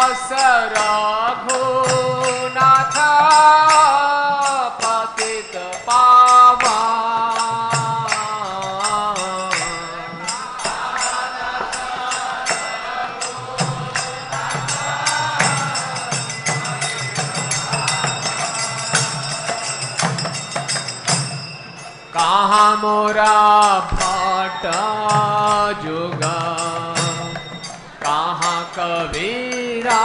दास रघुनाथ पतित पावन। कहाँ मोरा भट्ट जुगा, कहाँ कबीरा,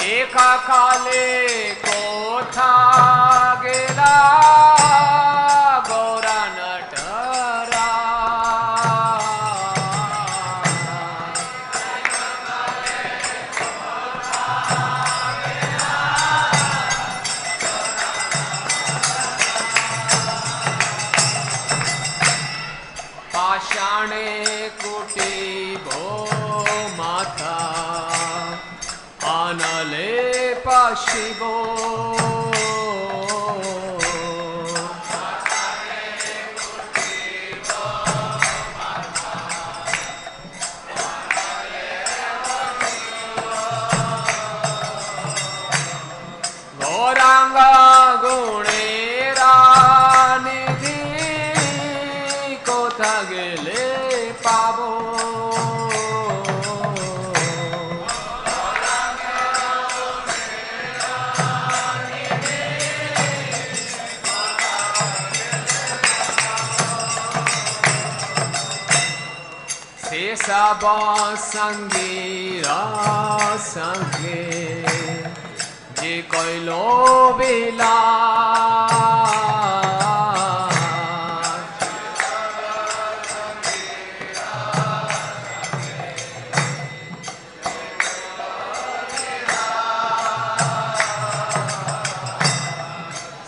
एक काले कोठा गेला गौरा नटरा। पाषाणे कुटीबो माथा अनले पशिबो। गौरांग गुणेरा निधि कोथा गेले पाबो। सब संगीरा संगे जे कैलो बिला।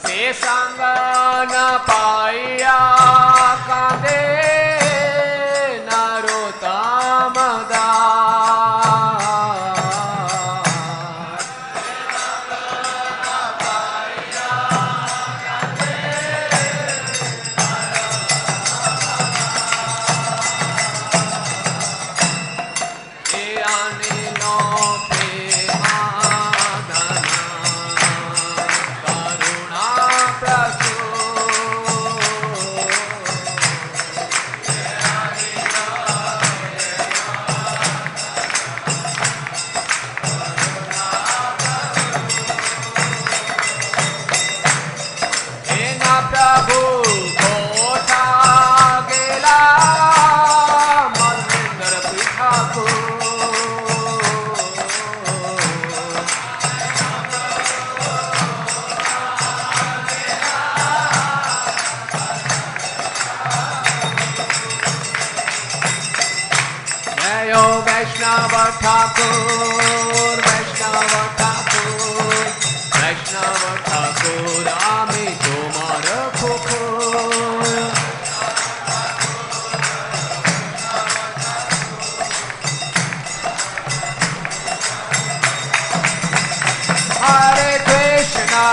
से संग न पाया कांदे Vaishnava Thakur, Vaishnava Thakur, Vaishnava Thakur, Ami Tomar Kukur. Hare Krishna,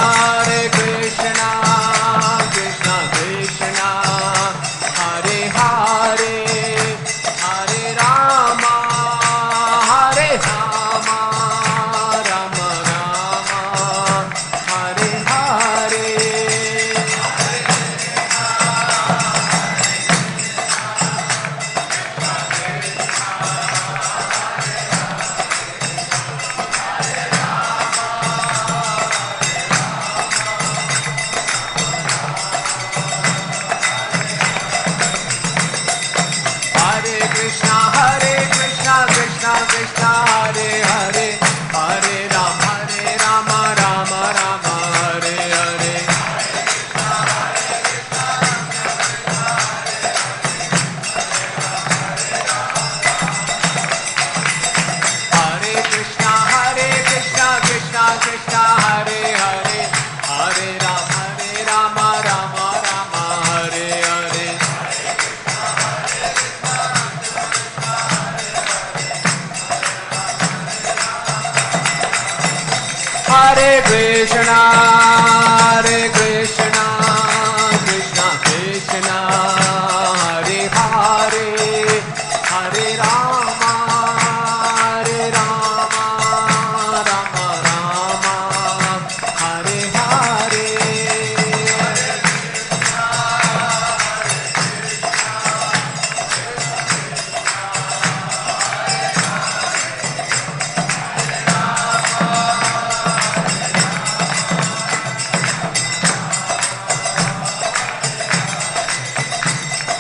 Hare Krishna, Krishna Krishna, Hare Hare, Hare Rama, Hare Rama. Krishna, Hare Krishna, Krishna Krishna, Hare Hare, Hare Rama, Hare Rama, Rama Rama, Hare Hare.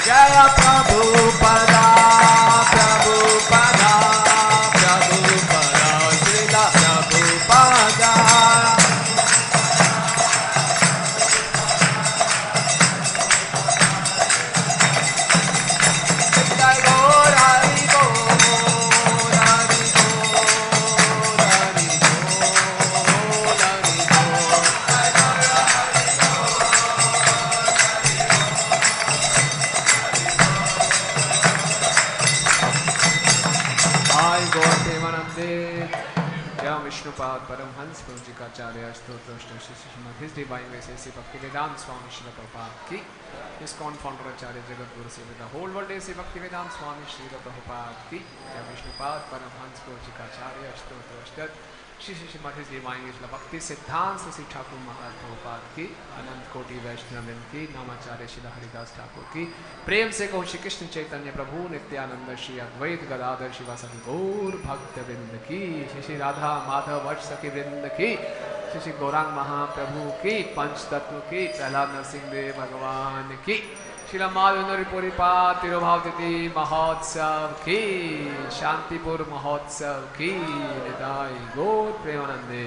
Jaya Prabhupada, Prabhupada, Prabhupada, Srila Prabhupada. Jai Gaur Hari Bol, Hari Bol, Hari Bol, Hari Bol. I Gaudiya Bhakti, Jai Vishnupad Paramhans Purji Kacharya Stotra Srimad His Divine Grace Sri Bhaktivedanta Swami Srila Prabhupada ki ISKCON founder Acharya Jagat Guru Seva the whole world is Sri Bhaktivedanta Swami Srila Prabhupada ki Jai Vishnupad Paramhans Purji Kacharya Stotra Srimad His Divine Grace Bhakti Siddhanta Sri Thakur Maharaj Prabhupada ki Anant Koti Vaishnava ki Namacharya Srila Haridas Thakur ki प्रेम से कहूँ श्री कृष्ण चैतन्य प्रभु नित्यानंद श्री अद्वैत गदाधर शिवासादि गौर भक्त वृंद की श्री श्री राधा माधव वत्स सखी वृंद की श्री श्री गौरांग महाप्रभु की पंच तत्व की प्रहलाद नरसिंह देव भगवान की श्रीला माधवेंद्र पुरी तिरुभाव तिथि महोत्सव की शांतिपुर महोत्सव की निताई गौर प्रेमानंदे.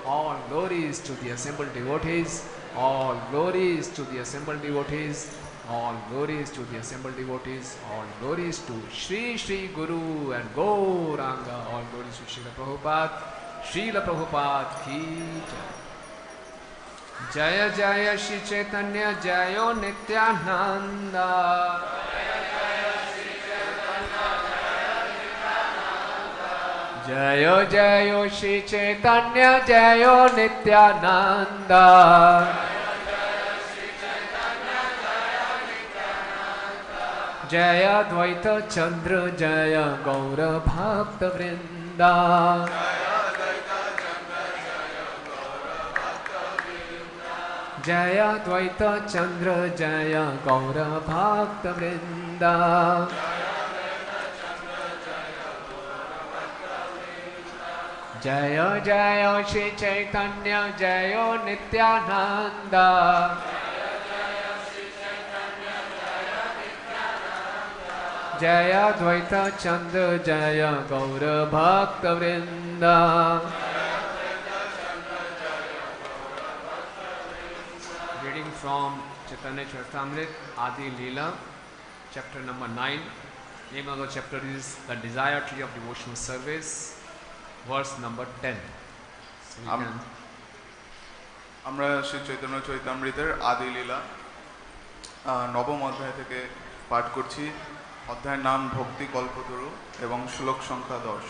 All glories to the assembled devotees, all glories to the assembled devotees, all glories to the assembled devotees, all glories to Shri Shri Guru and Gauranga, all glories to Srila Prabhupada ki jai. Jaya Jaya Shri Chaitanya Jayo Nityananda. Jayo Jayo Shri Chaitanya Jayo Nityananda. Jaya Dvaita Chandra Jaya Gaura Bhakta Vrinda. Jaya Dvaita Chandra Jaya Gaura Bhakta Vrinda. Jaya Jaya Shri Chaitanya Jaya Nityananda. Jaya Dvaita Chandra Jaya Gaura Bhakta Vrinda. Reading from Chaitanya Charitamrita Adi Leela, chapter number 9. Name of the chapter is The Desire Tree of Devotional Service, verse number 10. So we can... আমরা শ্রী চৈতন্য চৈতামৃতের আদি লীলা নবম অধ্যায় থেকে পাঠ করছি। অধ্যায়ের নাম ভক্তি কল্পতরু এবং শ্লোক সংখ্যা 10।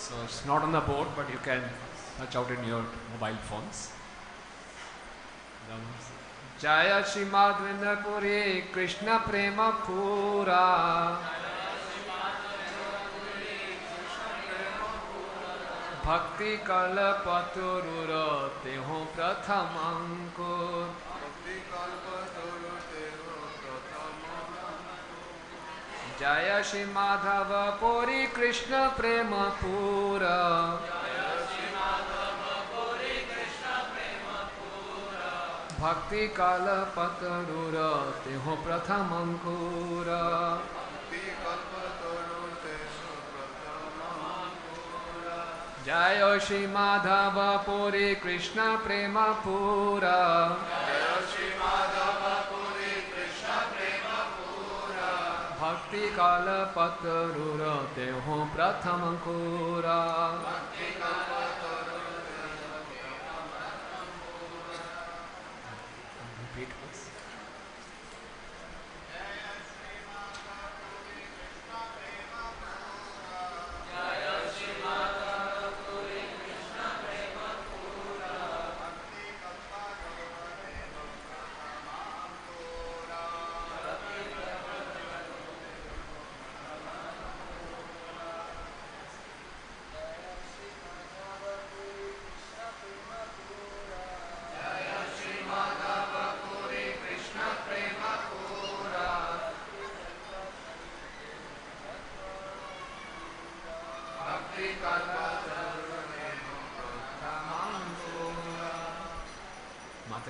So it's not on the board, but you can search out in your mobile phones. Jaya Sripad Madhavendra Puri Krishna Prema Pura. Bhakti Kalpatarura Teho Prathamankur. Jaya Shri Madhava Puri Krishna Prema Pura. Bhakti Kalpatarura Teho Prathamankur. Jaya Shri Madhava Puri Krishna Prema Pura. Bhakti Kalpatarura Teho Prathamankur. Repeat this.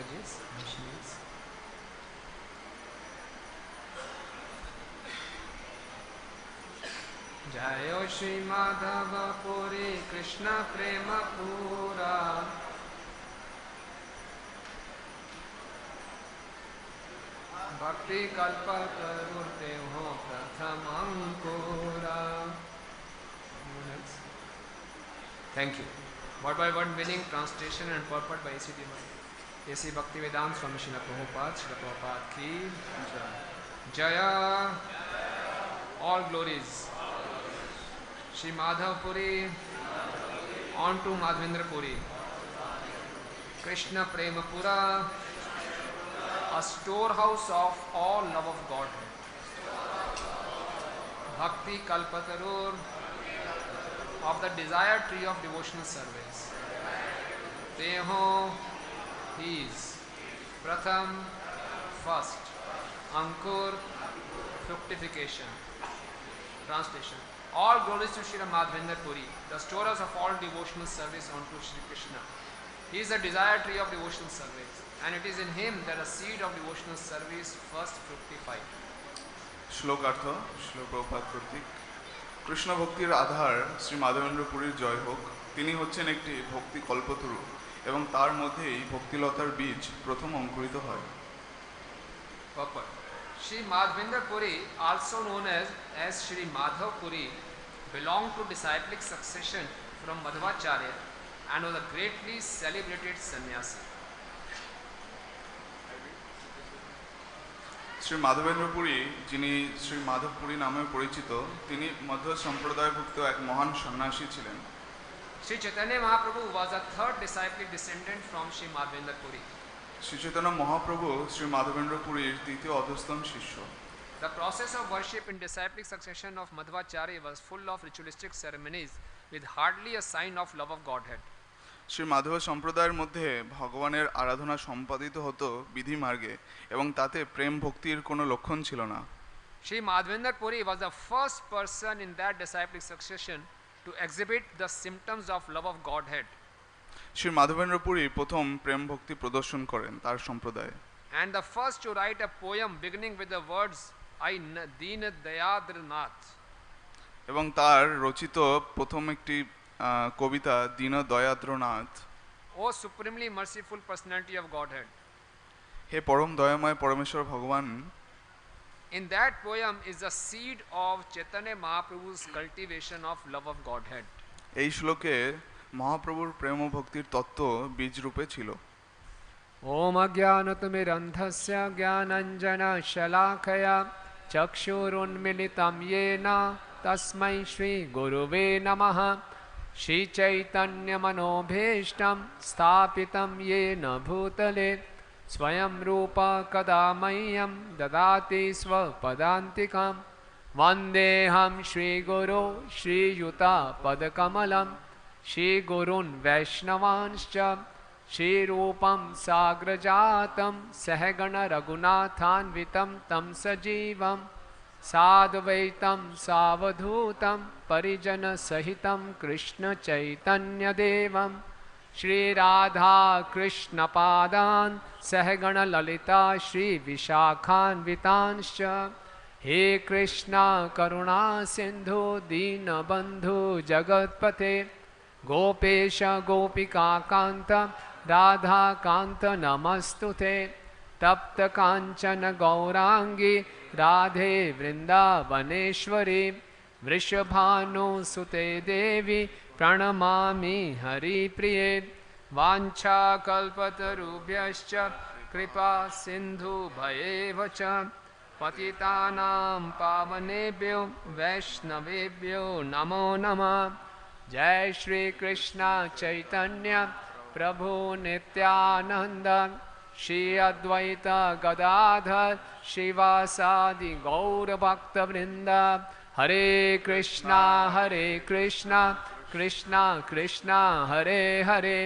Mataji's missionaries. Jayo Shri Madhava Puri Krishna Prema Pura Bhakti Kalpa Karurte Ho Pratham Ankura. Anyone else? Thank you. Word by word meaning, translation and purport by A.C. A.C. Bhaktivedanta Swami Srila Prabhupada, Srila Prabhupada ki Jaya. All glories. Shri Madhav Puri, on to Madhavendra Puri. Krishna Prema Pura, a storehouse of all love of Godhead. Bhakti Kalpatarur, of the desired tree of devotional service. Teho, he is. Pratham, first. Ankur, fructification. Translation. All glories to Sri Madhavendra Puri, the storehouse of all devotional service unto Sri Krishna. He is the desired tree of devotional service, and it is in him that a seed of devotional service first fructified. শ্লোকার্থ Srila Prabhupada কর্তৃক। কৃষ্ণ ভক্তির আধার শ্রী মাধবেন্দ্র পুরীর জয় হোক। তিনি হচ্ছেন একটি ভক্তি কল্পতরু এবং তার মধ্যেই ভক্তিলতার বীজ প্রথম অঙ্কুরিত হয়। Purport. Sri Madhavendra Puri, also known as Sri Madhav Puri, belonged to disciplic succession from Madhvacharya and was a greatly celebrated sannyasi. Shri Madhavendra Puri, যিনি শ্রী মাধব পুরী নামে পরিচিত, তিনি মধ্ব সম্প্রদায়ভুক্ত এক মহান সন্ন্যাসী ছিলেন। Sri Chaitanya Mahaprabhu was a third disciplic descendant from Sri Madhavendra Puri. Shri Chaitanya Mahaprabhu Shri Madhavendra পুরীর তৃতীয় অধস্তন শিষ্য। The process of worship in disciplic succession of Madhvacharya was full of ritualistic ceremonies with hardly a sign of love of Godhead. Shri Madhav সম্প্রদায়ের মধ্যে ভগবানের আরাধনা সম্পাদিত হতো বিধি মার্গে এবং তাতে প্রেম ভক্তির কোনো লক্ষণ ছিল না। Sri Madhavendra Puri was the first person in that disciplic succession to exhibit the symptoms of love of Godhead. Shri Madhavendra Puri প্রথম প্রেম ভক্তি প্রদর্শন করেন তার সম্প্রদায়ে। And the first to write a poem beginning with the words I Deen Dayadranath. এবং তার রচিত প্রথম একটি কবিতা দীন দয়াদ্রনাথ। O supremely merciful personality of Godhead. হে পরম দয়াময় পরমেশ্বর ভগবান। In that poem is the seed of Chaitanya Mahaprabhu's cultivation of love of Godhead. এই শ্লোকে মহাপ্রভুর প্রেম ও ভক্তির তত্ত্ব বীজ রূপে ছিল। Om Ajnanatimirandhasya Jnananjana Shalakaya Chakshurunmilitam Yena Tasmai Shri Guruve Namaha Sri Chaitanya Manobhishtam Sthapitam Yena Bhutale Swayam Rupa Kadamayam Dadati Svapadantikam Vandeham Shri Guru Shri Yuta Padakamalam Shri Gurun Vaishnavanscha Shri Rupam Sagrajatam Sahagana Raghunathanvitam Tam Sajivam Sadvaitam Savadhutam Parijana Sahitam Krishna Chaitanya Devam Shri Radha Krishna Padan Sahagana Lalita Shri Vishakhanvitanscha He Krishna Karuna Sindhu Dina Bandhu Jagatpate Gopesha Gopika Kanta Radha Kanta Namastute Tapta Kanchana Gaurangi Radhe Vrindavaneshwari Vrishabhanu Sute Devi Pranamami Hari Priye Vancha Kalpatarubhyascha Kripa Sindhu Bhayevacha Patitanam Pavanebhyo Vaishnavebhyo Namo Namah Jai Shri Krishna Chaitanya Prabhu Nityananda Shri Advaita Gadadhar Shivasadi Gaura Bhakta Vrinda Hare Krishna Krishna Krishna Hare Hare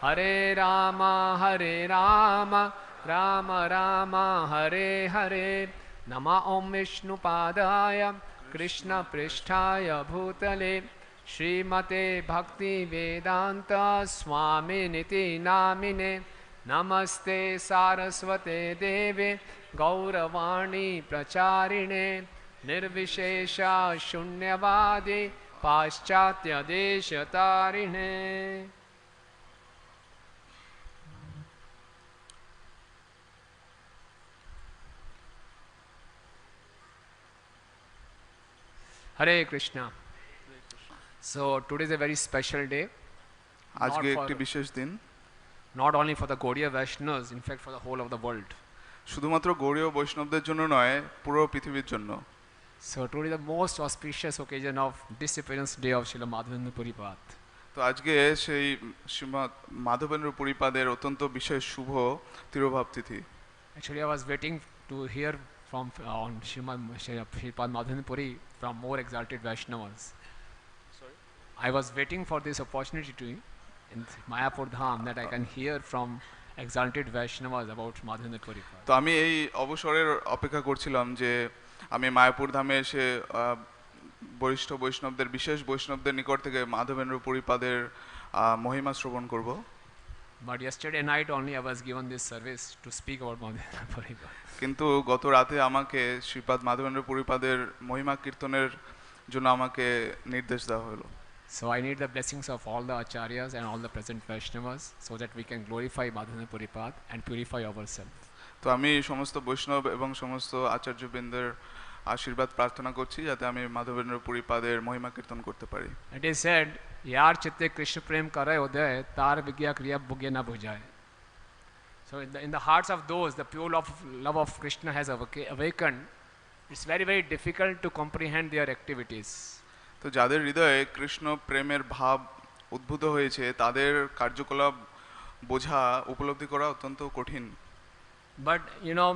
Hare Rama Rama Rama Hare Hare Nama Om Vishnu Padaya Krishna Pristhaya Bhutale Srimate Bhakti Vedanta Swami Niti Namine Namaste Saraswate Deve Gauravani Pracharine Nirvishesha Shunyavadi Paschatya Deshatarine. Hare Krishna. So today is a very special day. আজকে একটি বিশেষ দিন, Not only for the Gaudiya Vaishnavas, in fact for the whole of the world. শুধুমাত্র গৌড়ীয় বৈষ্ণবদের জন্য নয়, পুরো পৃথিবীর জন্য। So today the most auspicious occasion of disappearance day of Srila Madhavendra Puri Path. তো আজকে সেই শ্রীমৎ মাধবেন্দ্র পুরীপাদের অত্যন্ত বিশেষ শুভ তিরোভাব তিথি। Actually I was waiting to hear from on Sripad Madhavendra Puri from more exalted Vaishnavas. Sorry? I was waiting for this opportunity to in Mayapur Dham that I can hear from exalted Vaishnavas about Madhavendra Puri Path. তো আমি এই অবসরের অপেক্ষা করছিলাম যে আমি মায়াপুর ধামে এসে বরিষ্ঠ বৈষ্ণবদের, বিশেষ বৈষ্ণবদের নিকট থেকে মাধবেন্দ্র পুরীপাদের মহিমা শ্রবণ করব। But yesterday night only I was given this service to speak about Madhavendra Puri Path. কিন্তু গত রাতে আমাকে শ্রীপাদ মাধবেন্দ্র পুরীপাদের মহিমা কীর্তনের জন্য আমাকে নির্দেশ দেওয়া হলো। So I need the blessings of all the Acharyas and all the present Vaishnavas so that we can glorify Madhavendra Puri Path and purify ourselves. তো আমি সমস্ত বৈষ্ণব এবং সমস্ত আচার্যবৃন্দের আশীর্বাদ প্রার্থনা করছি যাতে আমি মাধবেন্দ্র পুরীপাদের মহিমা কীর্তন করতে পারি। It is said, "Yar chitte Krishna prem kare uday, tar vigya kriya bhugye na bujhaye." So in the hearts of those, the pure love of Krishna has awakened. It's very, very difficult to comprehend their activities. তো যাদের হৃদয়ে কৃষ্ণ প্রেমের ভাব উদ্ভূত হয়েছে তাদের কার্যকলাপ বোঝা, উপলব্ধি করা অত্যন্ত কঠিন। But you know,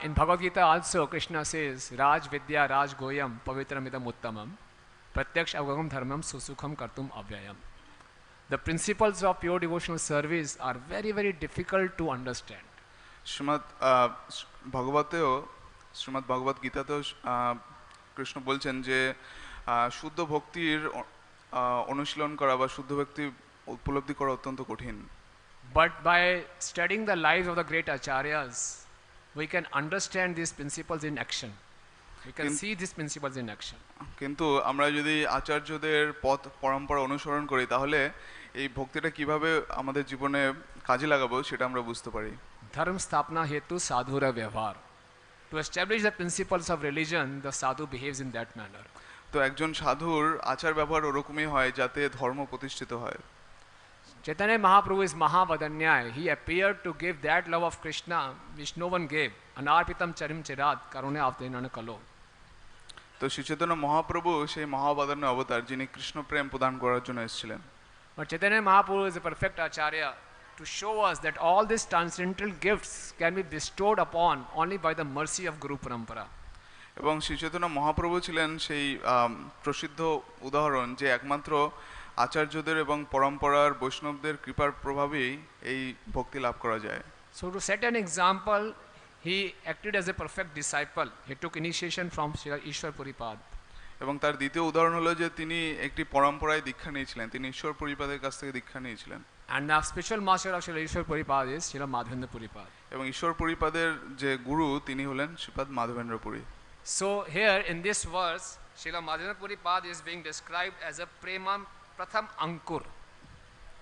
in Bhagavad Gita also Krishna says, "Raj Vidya Raj Goyam Pavitramidam Uttamam Pratyaksh Avagam Dharmam Susukham Kartum Avyayam." The principles of pure devotional service are very, very difficult to understand. Shrimad ভগবত গীতাতেও কৃষ্ণ বলছেন যে শুদ্ধ ভক্তির অনুশীলন করা বা শুদ্ধ ভক্তি উপলব্ধি করা অত্যন্ত কঠিন। But by studying the lives of the great Acharyas, we can understand these principles in action. We can see these principles in action. কিন্তু আমরা যদি আচার্যদের পথ পরম্পরা অনুসরণ করি তাহলে এই ভক্তিটা কিভাবে আমাদের জীবনে কাজে লাগাবো সেটা আমরা বুঝতে পারি। Dharma sthapna hetu sadhura vyavhar. To establish the principles of religion, the sadhu behaves in that manner. তো একজন সাধুর আচার ব্যবহার ওরকমই হয় যাতে ধর্ম প্রতিষ্ঠিত হয়। Chaitanya Mahaprabhu is Mahavadanyay. He appeared to give that love of Krishna which no one gave. Anarpitam charim chirat karune avtainana kalo. তো শ্রী চৈতন্য মহাপ্রভু সেই মহাবাদান্য অবতার যিনি কৃষ্ণ প্রেম প্রদান করার জন্য এসেছিলেন। But Chaitanya Mahaprabhu is a perfect Acharya to show us that all these transcendental gifts can be bestowed upon only by the mercy of Guru Parampara. এবং শ্রী চৈতন্য মহাপ্রভু ছিলেন সেই প্রসিদ্ধ উদাহরণ যে একমাত্র আচার্যদের এবং পরম্পরার বৈষ্ণবদের কৃপার প্রভাবেই এই ভক্তি লাভ করা যায়। So to set an example, he acted as a perfect disciple. He took initiation from Sri Ishwar Puripad. এবং তার দ্বিতীয় উদাহরণ হলো যে তিনি একটি পরম্পরায় দীক্ষা নিয়েছিলেন, তিনি ঈশ্বর পরিপাদের কাছ থেকে দীক্ষা নিয়েছিলেন। And the spiritual master of Sri Ishwar Puripad is Sri Madhavendra Puripad. এবং ঈশ্বর পরিপাদের যে গুরু তিনি হলেন শ্রীপাদ Madhavendra Puri. So here in this verse, Sri Madhavendra Puripad is being described as a Premam Pratham Ankur.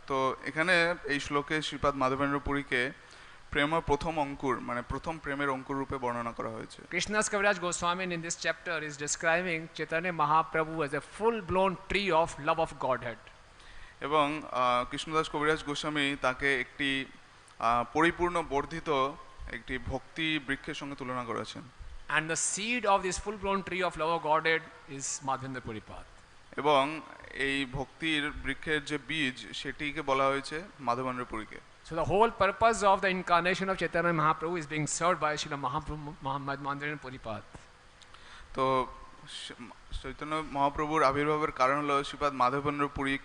তো এখানে এই শ্লোকে শ্রীপাদ মাধবেন্দ্র পুরীকে প্রেমের প্রথম অঙ্কুর মানে প্রথম প্রেমের অঙ্কুর রূপে বর্ণনা করা হয়েছে। Krishna's Kaviraj Goswami in this chapter is describing Chaitanya Mahaprabhu as a full-blown tree of love of Godhead. এবং কৃষ্ণদাস কবিরাজ গোস্বামী তাকে একটি পরিপূর্ণ বর্ধিত একটি ভক্তি বৃক্ষের সঙ্গে তুলনা করেছেন। And the seed of this full-blown tree of love of Godhead is Madhavendra Puripad. এবং এই ভক্তির বৃক্ষের যে বীজ সেটিকে বলা হয়েছে Madhavendra পুরীকে। So the whole purpose of the incarnation of Chaitanya Mahaprabhu is being served by Srila Madhavendra Puripad. তো চৈতন্য মহাপ্রভুর আবির্ভাবের কারণ হলো শ্রীপাদ মাধবেন্দ্র পুরী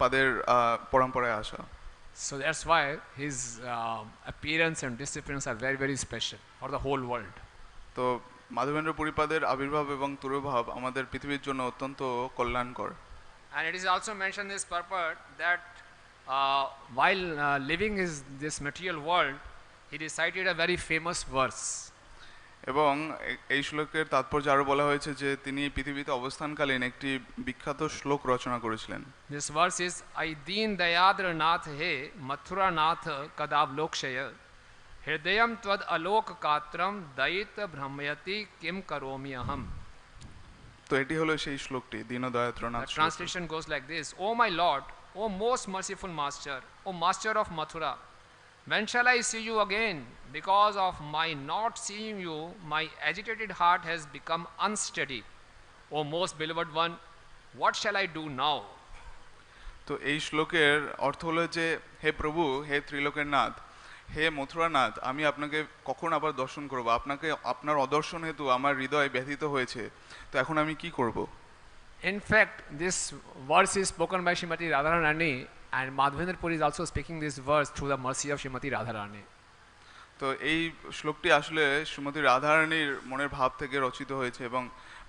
পাদের পরম্পরায় আসা। So that's why his appearance and disappearance are very, very special for the whole world. তো মাধবেন্দ্র পুরীপাদের আবির্ভাব এবং তুরভাব আমাদের পৃথিবীর জন্য অত্যন্ত কল্যাণকর। And it is also mentioned in this purport that while living this material world, he recited a very famous verse. এবং এই শ্লোকের তাৎপর্য আরো বলা হয়েছে যে তিনি পৃথিবীতে অবস্থানকালীন একটি বিখ্যাত শ্লোক রচনা করেছিলেন। This verse is I deen dayadra nath he mathura nath kadab lokshaya hridayam tvad alok katram dait brahmayati kim karomi aham. তো এটি হলো সেই শ্লোকটি দীনদয়াত্রনাথ। The translation goes like this: O my Lord, O most merciful Master, O Master of Mathura, when shall I see you again? Because of my not seeing you, my agitated heart has become unsteady. O most beloved one, what shall I do now? তো এই শ্লোকের অর্থ হলো যে হে প্রভু, হে ত্রিলোকের নাথ, হে মথুরানাথ, আমি আপনাকে কখন আবার দর্শন করব? আপনাকে আপনার অদর্শন হেতু আমার হৃদয় ব্যথিত হয়েছে, তো এখন আমি কি করব? In fact, this verse is spoken by Srimati Radharani, and Madhavendra Puri is also speaking this verse through the mercy of Srimati Radharani. তো এই শ্লোকটি আসলে শ্রীমতী রাধারানীর মনের ভাব থেকে রচিত হয়েছে এবং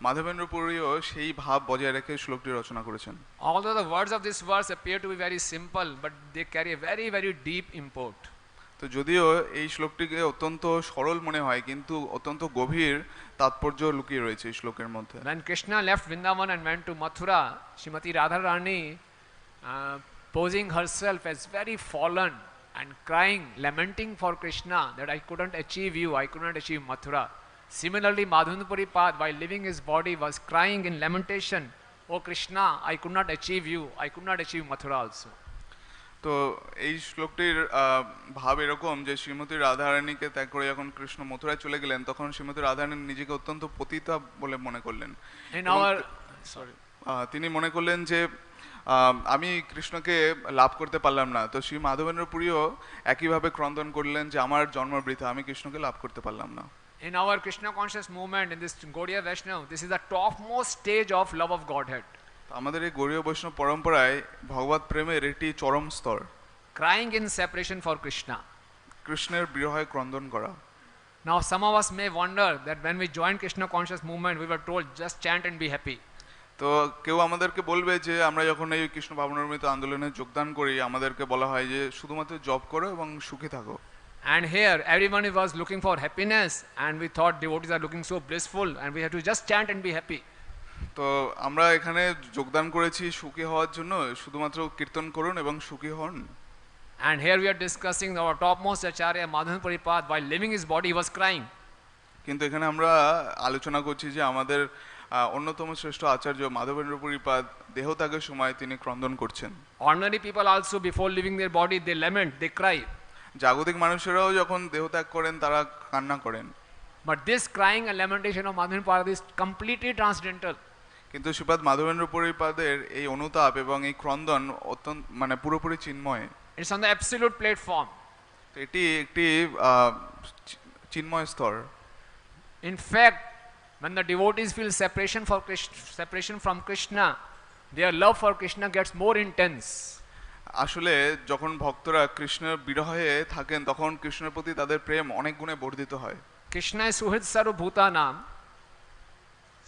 মাধবেন্দ্র পুরীও সেই ভাব বজায় রেখে শ্লোকটি রচনা করেছেন। Although the words of this verse appear to be very simple, but they carry a very, very deep import. তো যদিও এই শ্লোকটিকে অত্যন্ত সরল মনে হয়, কিন্তু অত্যন্ত গভীর তাৎপর্য লুকিয়ে রয়েছে এই শ্লোকের মধ্যে। When Krishna left Vrindavan and went to Mathura, Srimati Radharani posing herself as very fallen and crying, lamenting for Krishna that I couldn't achieve you, I couldn't achieve Mathura. Similarly, Madhavendra Puri Pad, while leaving his body, was crying in lamentation, Oh Krishna, I could not achieve you, I could not achieve Mathura also. তো এই শ্লোকটির ভাব এরকম যে শ্রীমতী রাধারানীকে ত্যাগ করে যখন কৃষ্ণ মথুরায় চলে গেলেন, তখন শ্রীমতী রাধারানী নিজেকে অত্যন্ত পতিতা বলে মনে করলেন। তিনি মনে করলেন যে আমি কৃষ্ণকে লাভ করতে পারলাম না। তো শ্রী মাধবেন্দ্র পুরীও একইভাবে ক্রন্দন করলেন যে আমার জন্ম বৃথা, আমি কৃষ্ণকে লাভ করতে পারলাম না। In our Krishna conscious movement, in this Gaudiya Vaishnava, this is the topmost stage of love of Godhead. আমাদের এই গৌড়ীয় বৈষ্ণব পরম্পরায় ভগবত প্রেমের এটি চরম স্তর। Crying in separation for Krishna. কৃষ্ণের বিরহে ক্রন্দন করা। Now some of us may wonder that when we join Krishna conscious movement, we were told just chant and be happy. তো কেউ আমাদেরকে বলবে যে আমরা যখন এই কৃষ্ণ ভাবনামৃত আন্দোলনে যোগদান করি, আমাদেরকে বলা হয় যে শুধুমাত্র জপ করো এবং সুখী থাকো। And here everyone was looking for happiness, and we thought devotees are looking so blissful, and we have to just chant and be happy. তো আমরা এখানে যোগদান করেছি সুখী হওয়ার জন্য, শুধুমাত্র কীর্তন করুন এবং সুখী হন। And here we are discussing our topmost Acharya Madhavendra Puri Pad, while leaving his body he was crying. কিন্তু এখানে আমরা আলোচনা করছি যে আমাদের অন্যতম শ্রেষ্ঠ আচার্য মাধবেন্দ্র পুরী পাদ দেহত্যাগের সময় তিনি ক্রন্দন করছেন। Ordinary people also before leaving their body they lament, they cry. জাগতিক মানুষেরাও যখন দেহত্যাগ করেন তারা কান্না করেন। But this crying and lamentation of Madhavendra Puri is completely transcendental. কিন্তু শ্রীপাদ মাধবেন্দ্র পুরী পাদের এই অনুতাপ এবং এই ক্রন্দন অত্যন্ত পুরোপুরি চিন্ময়। It's on the absolute platform. এটি একটি চিন্ময় স্তর। In fact, when the devotees feel separation from Krishna, their love for Krishna gets more intense. আসলে যখন ভক্তরা কৃষ্ণের বিরহে থাকেন তখন কৃষ্ণের প্রতি তাদের প্রেম অনেক গুণে বর্ধিত হয়। Krishna is Suhrit Sarvabhutanam.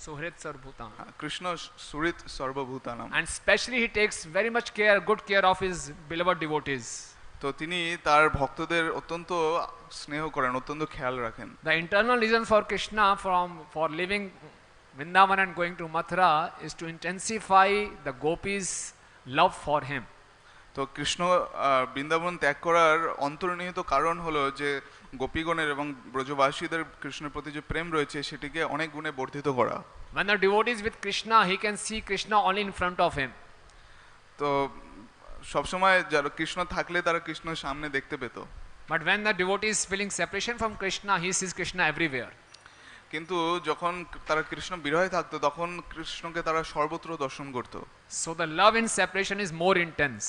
Suhrit Sarvabhutanam. Krishna সুহৃত সর্বভূতানাম। And especially he takes very much good care of his beloved devotees. তো তিনি তার ভক্তদের অত্যন্ত স্নেহ করেন, অত্যন্ত খেয়াল রাখেন। The internal reason for Krishna for leaving Vrindavan and going to Mathura is to intensify the gopis' love for him. তো কৃষ্ণ বৃন্দাবন ত্যাগ করার অন্তর্নিহিত কারণ হলো যে গোপীগণের এবং ব্রজবাসীদের কৃষ্ণের প্রতি যে প্রেম রয়েছে সেটিকে অনেক গুণে বর্ধিত করা। When the devotee is with Krishna, he can see Krishna only in front of him. তো সবসময় যারা কৃষ্ণ থাকলে তারা কৃষ্ণের সামনে দেখতে পেত। But when the devotee is feeling separation from Krishna, he sees Krishna everywhere. কিন্তু যখন তারা কৃষ্ণ বিরহে থাকতো তখন কৃষ্ণকে তারা সর্বত্র দর্শন করত। So the love in separation is more intense.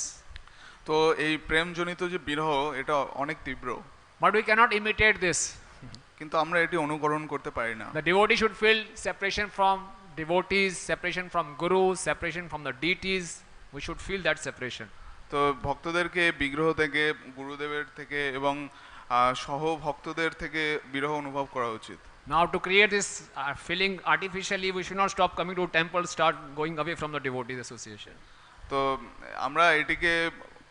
তো এই প্রেমজনিত যে বিরহ এটা অনেক তীব্র। But we cannot imitate this. কিন্তু আমরা এটি অনুকরণ করতে পারি না। The devotee should feel separation from devotees, separation from gurus, separation from the deities. We should feel that separation. তো ভক্তদেরকে বিগ্রহ থেকে, গুরুদেবের থেকে এবং সহ ভক্তদের থেকে বিরহ অনুভব করা উচিত। Now to create this feeling artificially, we should not stop coming to temple, start going away from the devotees association. তো আমরা এটিকে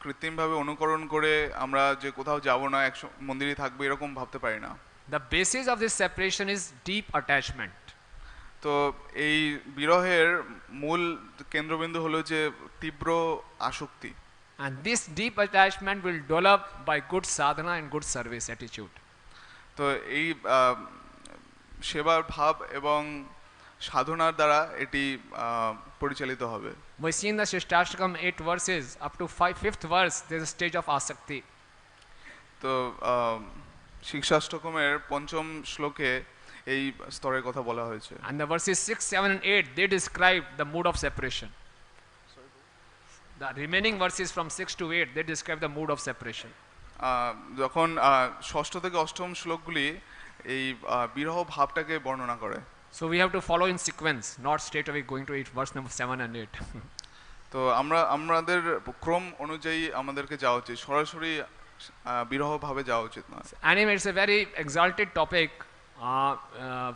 কৃত্রিমভাবে অনুকরণ করে আমরা যে কোথাও যাব না, এক মন্দিরে থাকবো এরকম ভাবতে পারি না। The basis of this separation is deep attachment. তো এই বিরহের মূল কেন্দ্রবিন্দু হলো যে তীব্র আসক্তি। And this deep attachment will develop by good sadhana and good service attitude. তো এই সেবার ভাব এবং সাধনার দ্বারা এটি পরিচালিত হবে। We see in the Shishtastakam 8 verses, up to 5th verse, there is a stage of asakti. তো শিক্ষাষ্টকমের পঞ্চম শ্লোকে এই স্তরের কথা বলা হয়েছে। And the verses 6, 7 and 8, they describe the mood of separation. The remaining verses from 6 to 8, they describe the mood of separation. যখন ষষ্ঠ থেকে অষ্টম শ্লোকগুলি এই বিরহ ভাবটাকে বর্ণনা করে। So we have to follow in sequence, not straight away going to 8, verse number 7 and 8. তো আমাদের ক্রম অনুযায়ী আমাদেরকে যাওয়া উচিত, সরাসরি বিরহ ভাবে যাওয়া উচিত না। Anyway, it's a very exalted topic,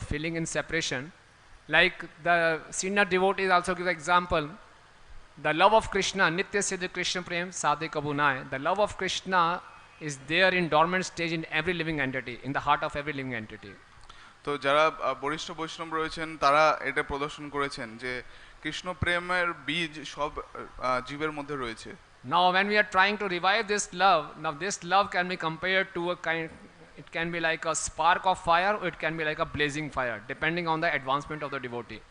feeling in separation. Like the senior devotees also give example. The love of Krishna, Nitya Siddha Krishna Prem Sadhe Kabhu Naay. The love of Krishna is there in dormant stage in every living entity, in the heart of every living entity. তো যারা বরিষ্ঠ বৈষ্ণব রয়েছেন তারা এটা প্রদর্শন করেছেন যে কৃষ্ণ প্রেমের বীজ সব জীবের মধ্যে রয়েছে। Now when we are trying to revive this love can be compared to a kind, it can be like a spark of fire or it can be like a blazing fire, depending on the advancement of the devotee.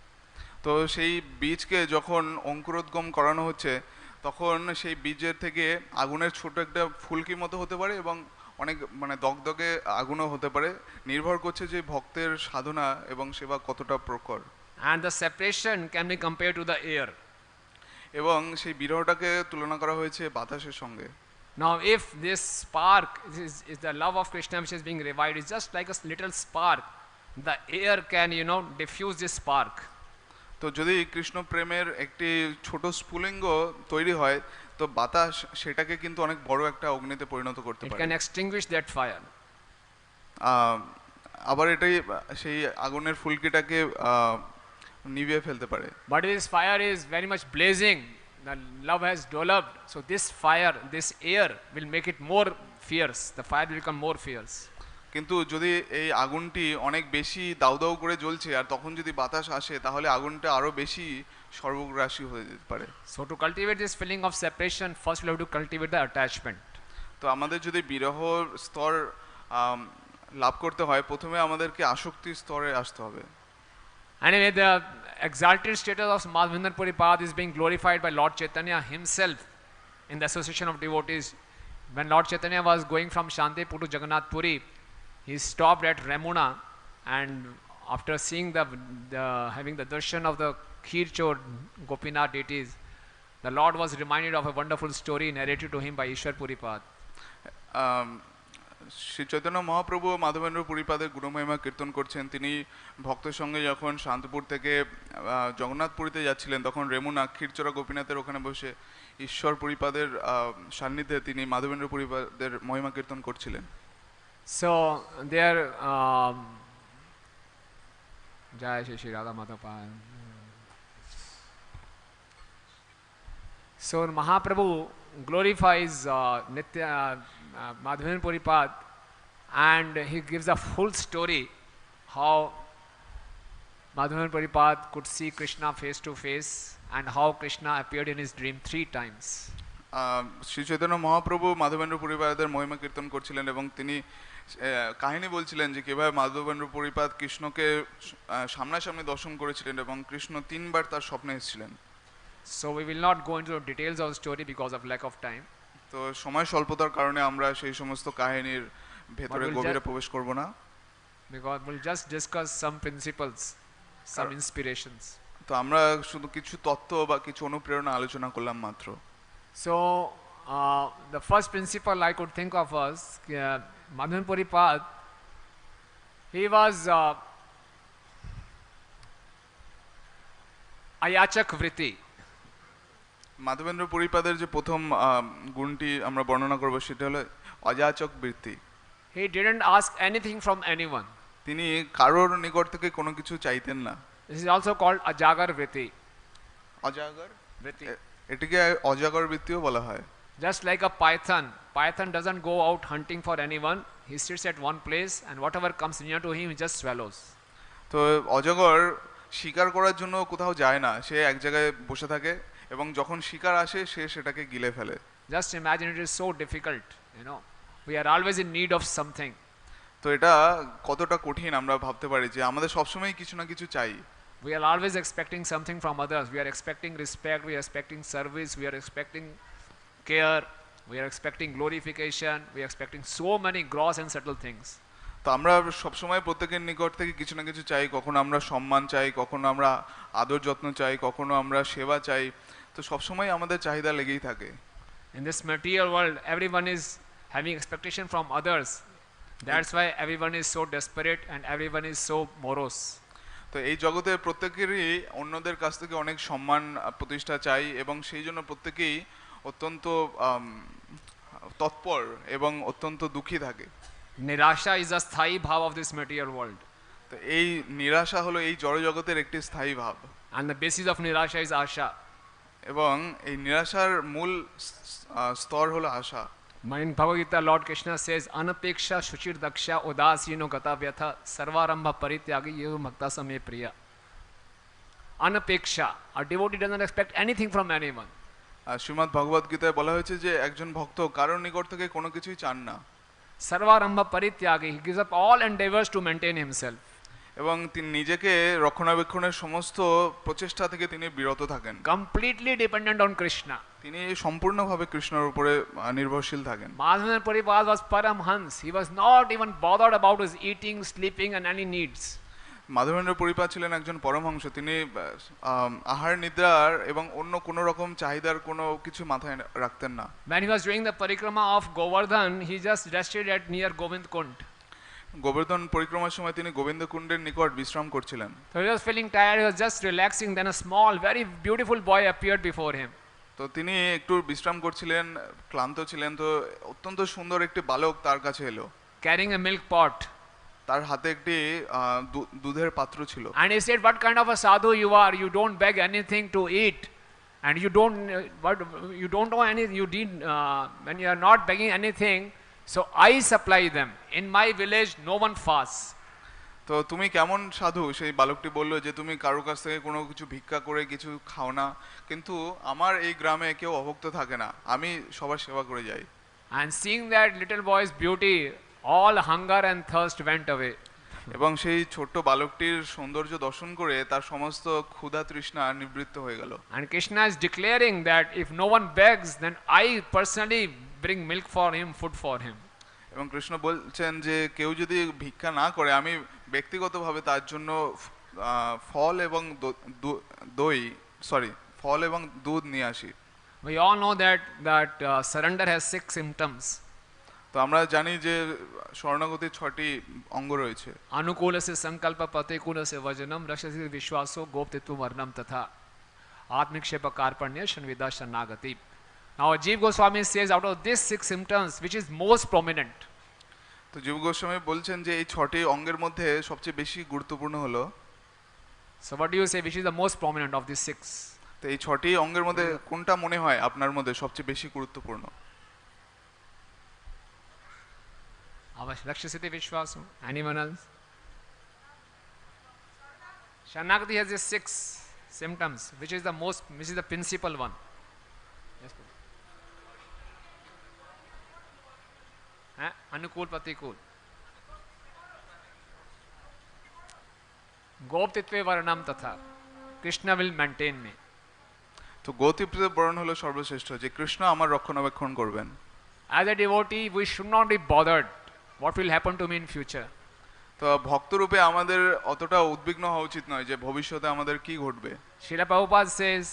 তো সেই বীজকে যখন অঙ্কুরোদ্গম করানো হচ্ছে তখন সেই বীজের থেকে আগুনের ছোট একটা ফুলকির মতো হতে পারে এবং অনেক দগদগে আগুনও হতে পারে, নির্ভর করছে যে ভক্তের সাধনা এবং সেবা কতটা প্রখর। And the separation can be compared to the air. এবং সেই বিরহটাকে তুলনা করা হয়েছে বাতাসের সঙ্গে। Now if this spark is the love of Krishna which is being revived, it's just like a little spark, the air can diffuse this spark. তো যদি কৃষ্ণ প্রেমের একটি ছোট স্ফুলিঙ্গ তৈরি হয় তো বাতাস সেটাকে কিন্তু অনেক বড় একটা অগ্নিতে পরিণত করতে It পারে। can extinguish that fire. আবার এটাই সেই আগুনের ফুলকিটাকে নিভিয়ে ফেলতে পারে। But this fire is very much blazing, the love has developed, so this fire, this air will make it more fierce, the fire will become more fierce. কিন্তু যদি এই আগুনটি অনেক বেশি দাউ দাউ করে জ্বলছে আর তখন যদি বাতাস আসে তাহলে আগুনটা আরো বেশি সর্বগ্রাসী হয়ে যেতে পারে। So to cultivate this feeling of separation, first we have to cultivate the attachment. তো আমাদের যদি বিরহ স্তর লাভ করতে হয় প্রথমে আমাদেরকে আসক্তির স্তরে আসতে হবে। Anyway, the exalted status of Madhavendra Puri path is being glorified by Lord Chaitanya himself in the association of devotees. When Lord Chaitanya was going from Shantipur to Jagannath Puri, he stopped at Ramuna, and after seeing having the darshan of the Khirchor Gopinath deities, the Lord was reminded of a wonderful story narrated to him by Ishwar Puripad. Shri Chaitanya Mahaprabhu Madhavendra পুরীপাদের গুণমহিমা কীর্তন করছেন। তিনি ভক্তের সঙ্গে যখন শান্তপুর থেকে জগন্নাথ পুরীতে যাচ্ছিলেন তখন রেমুনা ক্ষীরচোরা গোপীনাথের ওখানে বসে ঈশ্বর পুরীপাদের সান্নিধ্যে তিনি মাধবেন্দ্র পুরীপাদের মহিমা কীর্তন করছিলেন। So there, Jai Shri Radha Madhava. So Mahaprabhu glorifies Nitya Madhavendra Puri path, and he gives a full story how Madhavendra Puri path could see Krishna face to face and how Krishna appeared in his dream 3 times. Shri Chaitanya Mahaprabhu Madhavendra পুরীপাদের মহিমা কীর্তন করছিলেন এবং তিনি কাহিনী বলছিলেন যে কিভাবে মাধবেন্দ্র পুরীপাদ কৃষ্ণকে সামনাসামনি দর্শন করেছিলেন এবং কৃষ্ণ 3 বার তার স্বপ্নে এসেছিলেন। So we will not go into the details of the story because of lack of time. তো সময় স্বল্পতার কারণে আমরা সেই সমস্ত কাহিনীর ভেতরে গভীরে প্রবেশ করব না, because we'll just discuss some principles, some inspirations. তো আমরা শুধু কিছু তত্ত্ব বা কিছু অনুপ্রেরণা আলোচনা করলাম মাত্র। So the first principle I could think of was Madhavendra Puri path, he was ayachak vritti. Madhavendra পুরীপাদের যে প্রথম গুণটি আমরা বর্ণনা করব সেটা হলো অযাচক বৃত্তি। He didn't ask anything from anyone. তিনি কারোর নিকট থেকে কোনো কিছু চাইতেন না। This is also called ajagar vritti. অজাগর vritti. এটিকে অজাগর বৃত্তিও বলা হয়। Just like a python. Python doesn't go out hunting for anyone. He sits at one place and whatever comes near to him, he just swallows. তো অজগর শিকার করার জন্য কোথাও যায় না, সে এক জায়গায় বসে থাকে এবং যখন শিকার আসে সে সেটাকে গিলে ফেলে। Just imagine, it is so difficult, you know. We are always in need of something. তো এটা কতটা কঠিন আমরা ভাবতে পারি যে আমাদের সবসময় কিছু না কিছু চাই। We are always expecting something from others. We are expecting respect, we are expecting service, we are expecting care, we are expecting glorification, we are expecting so many gross and subtle things. তো আমরা সবসময় প্রত্যেকের নিকট থেকে কিছু না কিছু চাই, কখনো আমরা সম্মান চাই, কখনো আমরা আদর যত্ন চাই, কখনো আমরা সেবা চাই। তো সবসময় আমাদের চাহিদা লেগেই থাকে। In this material world, everyone is having expectation from others. That's why everyone is so desperate and everyone is so morose. তো এই জগতে প্রত্যেকেরই অন্যদের কাছ থেকে অনেক সম্মান প্রতিষ্ঠা চাই এবং সেই জন্য প্রত্যেকেই অত্যন্ত তৎপর এবং অত্যন্ত দুঃখী থাকে। Nirasha is a sthayi bhav of this material world. তো এই নিরাশা হলো এই জড় জগতের একটি স্থায়ী ভাব। And the basis of nirasha is asha. এবং এই নিরাশার মূল স্তর হলো আশা। In Bhagavad Gita, Lord Krishna says, Anapeksha shuchir daksha udasino gata vyatha sarvarambha parityagi yevu bhakta same priya. Anapeksha, a devotee doesn't expect anything from anyone. Shrimad ভগবদ গীতায় বলা হয়েছে যে একজন ভক্ত কারোর নিকট থেকে কোনো কিছুই চান না। Sarvarambha parityagi, he gives up all endeavors to maintain himself. এবং তিনি নিজেকে রক্ষণাবেক্ষণের সমস্ত প্রচেষ্টা থেকে তিনি বিরত থাকেন। Completely dependent on Krishna. তিনি সম্পূর্ণভাবে কৃষ্ণের উপরে নির্ভরশীল থাকেন। Madhavendra Puri was Paramhans. He was not even bothered about his eating, sleeping and any needs. Madhavendra পরিপাত ছিলেন একজন পরমহংস, তিনি আহার নিদ্রার এবং অন্য কোনো রকম চাহিদার কোনো কিছু মাথায় রাখতেন না। When he was doing the parikrama of Govardhan, he just rested at near Govind Kund. Gobardhan পরিক্রমার সময় তিনি গোবিন্দ কুণ্ডের নিকট বিশ্রাম করছিলেন। So he was feeling tired, he was just relaxing, then a small, very beautiful boy appeared before him. তো তিনি একটু বিশ্রাম করছিলেন, ক্লান্ত ছিলেন, তো অত্যন্ত সুন্দর একটি বালক তার কাছে এলো। Carrying a milk pot. তার হাতে একটি দুধের পাত্র ছিল। And he said, what kind of a sadhu you are? You don't beg anything to eat. And you don't know anything, you did, when you are not begging anything, so I supply them. In my village, no one fasts. তো তুমি কেমন সাধু? সেই বালকটি বলল যে তুমি কারো কাছ থেকে কোনো কিছু ভিক্ষা করে কিছু খাও না, কিন্তু আমার এই গ্রামে কেউ অভুক্ত থাকে না, আমি সবার সেবা করে যাই। And seeing that little boy's beauty, all hunger and thirst went away. এবং সেই ছোট্ট বালকটির সৌন্দর্য দর্শন করে তার সমস্ত ক্ষুধা তৃষ্ণা নিবৃত্ত হয়ে গেল। And Krishna is declaring that if no one begs, then I personally bring milk for him, food for him. এবং কৃষ্ণ বলছেন যে কেউ যদি ভিক্ষা না করে, আমি ব্যক্তিগতভাবে তার জন্য ফল এবং ফল এবং দুধ নিয়ে আসি। We all know that surrender has 6 symptoms. তো আমরা জানি যে শরণাগতির 6টি অঙ্গ রয়েছে। Anukulasya sankalpa patikulasya vajanam rakshasi vishwaso goptitva varnam tatha atmikshepa karpanya shanvida shanagati. Now Jiva Goswami says out of these 6 symptoms, which is most prominent? তো জীব গোস্বামী বলছেন যে এই 6টি অঙ্গের মধ্যে সবচেয়ে বেশি গুরুত্বপূর্ণ হলো। So what do you say, which is the most prominent of these 6? তো এই 6টি অঙ্গের মধ্যে কোনটা মনে হয় আপনার মধ্যে সবচেয়ে বেশি গুরুত্বপূর্ণ? Rakshasiti Vishwaso. Anyone else? Shanagati has these 6 symptoms. Which is the principal one? Yes, Anukul Patikul. Goptitve Varnam Tatha. Krishna will maintain me. তো গতিপ্রিয় বরণ হলো সর্বশ্রেষ্ঠ, যে কৃষ্ণ আমার রক্ষণাবেক্ষণ করবেন। As a devotee, we should not be bothered what will happen to me in future. তো ভক্তরূপে আমাদের অতটা উদ্বিগ্ন হওয়া উচিত নয় যে ভবিষ্যতে আমাদের কি ঘটবে। Srila Prabhupada says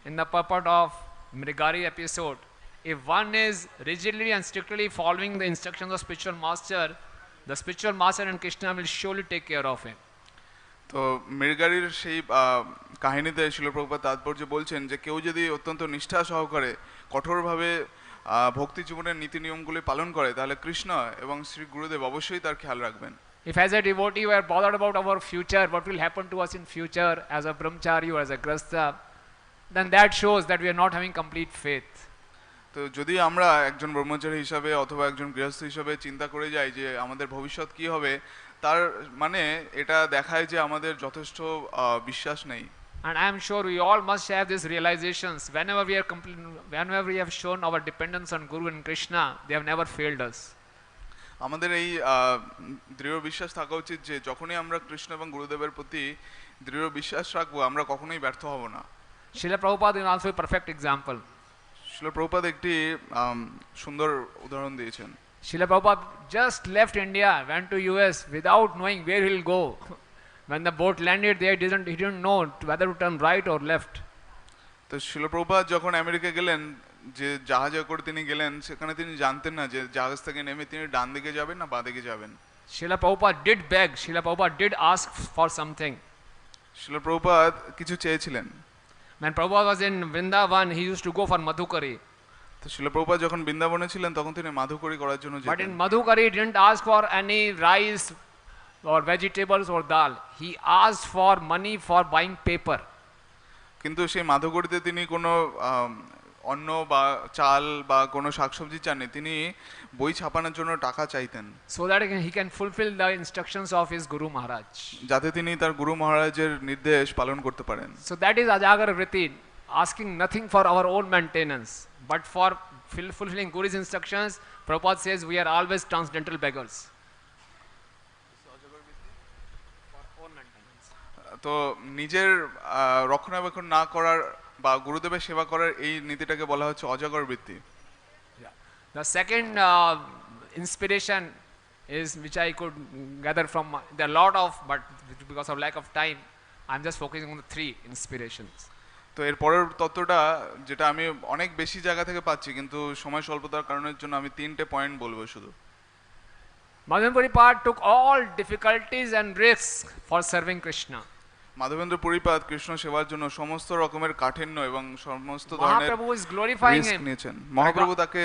in the purport of Mrigari episode, if one is rigidly and strictly following the instructions of spiritual master, the spiritual master and Krishna will surely take care of him. তো মৃগারির সেই কাহিনীতে শিল প্রভুপাদ তাৎপর্য বলছেন যে কেউ যদি অত্যন্ত নিষ্ঠা সহকারে কঠোরভাবে ভক্তি জীবনের নীতি নিয়মগুলি পালন করে, তাহলে কৃষ্ণ এবং শ্রী গুরুদেব অবশ্যই তার খেয়াল রাখবেন। If as a devotee we are bothered about our future, what will happen to us in future as a brahmachari or as a grasta, then that shows that we are not having complete faith. তো যদি আমরা একজন ব্রহ্মচারী হিসাবে অথবা একজন গৃহস্থ হিসাবে চিন্তা করে যাই যে আমাদের ভবিষ্যৎ কি হবে, তার মানে এটা দেখায় যে আমাদের যথেষ্ট বিশ্বাস নেই। And I am sure we all must have these realizations. Whenever we have shown our dependence on Guru and Krishna, they have never failed us. আমাদের এই দৃঢ় বিশ্বাস থাকা উচিত যে যখনই আমরা কৃষ্ণ এবং গুরুদেবের প্রতি দৃঢ় বিশ্বাস রাখবো, আমরা কখনোই ব্যর্থ হব না। Srila Prabhupada is also a perfect example. শিল প্রভুপাদ একটি সুন্দর উদাহরণ দিয়েছেন। Srila Prabhupada just left India, went to US without knowing where he'll go. When the boat landed there, he didn't know whether to turn right or left. তো শিল প্রভুপাদ যখন America গেলেন, যে জাহাজে করে তিনি গেলেন, সেখানে তিনি জানতেন না যে জাহাজ থেকে নেমে তিনি ডান দিকে যাবেন না বাঁ দিকে যাবেন। Srila Prabhupada did beg, Srila Prabhupada did ask for something. শিল প্রভুপাদ কিছু চেয়েছিলেন। When Prabhupada was in Vrindavan, he used to go for Madhukari. তো শিল প্রভুপাদ যখন বৃন্দাবনে ছিলেন তখন তিনি মাধুকরী করার জন্য But in যেতেন। Madhukari, he didn't ask for any rice or vegetables or dal. He asked for money for buying paper. কিন্তু সেই মাধুকরীতে তিনি কোনো অন্ন বা চাল বা কোনো শাকসবজি চাননি, তিনি বই ছাপানোর জন্য টাকা চাইতেন, So that he can fulfill the instructions of his Guru Maharaj. যাতে তিনি তার গুরু মহারাজের নির্দেশ পালন করতে পারেন। So that is Ajagar Vritti, asking nothing for our own maintenance, but for fulfilling Guru's instructions. Prabhupada says we are always transcendental beggars. তো নিজের রক্ষণাবেক্ষণ না করার বা গুরুদেবের সেবা করার এই নীতিটাকে বলা হচ্ছে অজাগর বৃত্তি। The second inspiration is, which I could gather from, there are a lot of, but because of lack of time, I'm just focusing on the 3 inspirations. তো এর পরের তত্ত্বটা যেটা আমি অনেক বেশি জায়গা থেকে পাচ্ছি, কিন্তু সময় স্বল্পতার কারণের জন্য আমি 3টে পয়েন্ট বলবো শুধু। Madhavendra Puri took all difficulties and risks for serving Krishna. Madhavendra পুরীপাদ Krishna সেবার জন্য সমস্ত রকমের কাঠিন্য এবং সমস্ত ধরনের Mahaprabhu is glorifying risk him. নিয়েছেন। মহাপ্রভু তাকে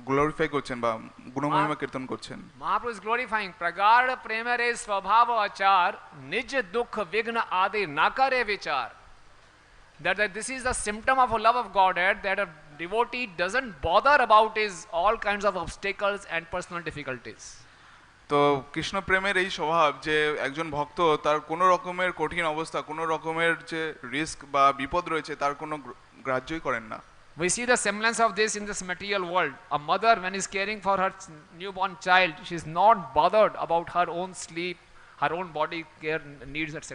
গ্লোরিফাই করছেন বা গুণমহিমা কীর্তন করছেন। Mahaprabhu is glorifying. Pragad premare svabhava achar, nij dukh vigna adi nakare vichar. That this is the symptom of a love of Godhead, that a devotee doesn't bother about his all kinds of obstacles and personal difficulties. তো কৃষ্ণ প্রেমের এই স্বভাব যে একজন ভক্ত তার কোনো রকমের কঠিন অবস্থা, কোনো রকমের যে রিস্ক বা বিপদ রয়েছে তার কোনো গ্রাহ্যই করেন না। We see the semblance of this in this material world. A mother, when is caring for her newborn child, she is not bothered about her own sleep, her own body care needs, etc.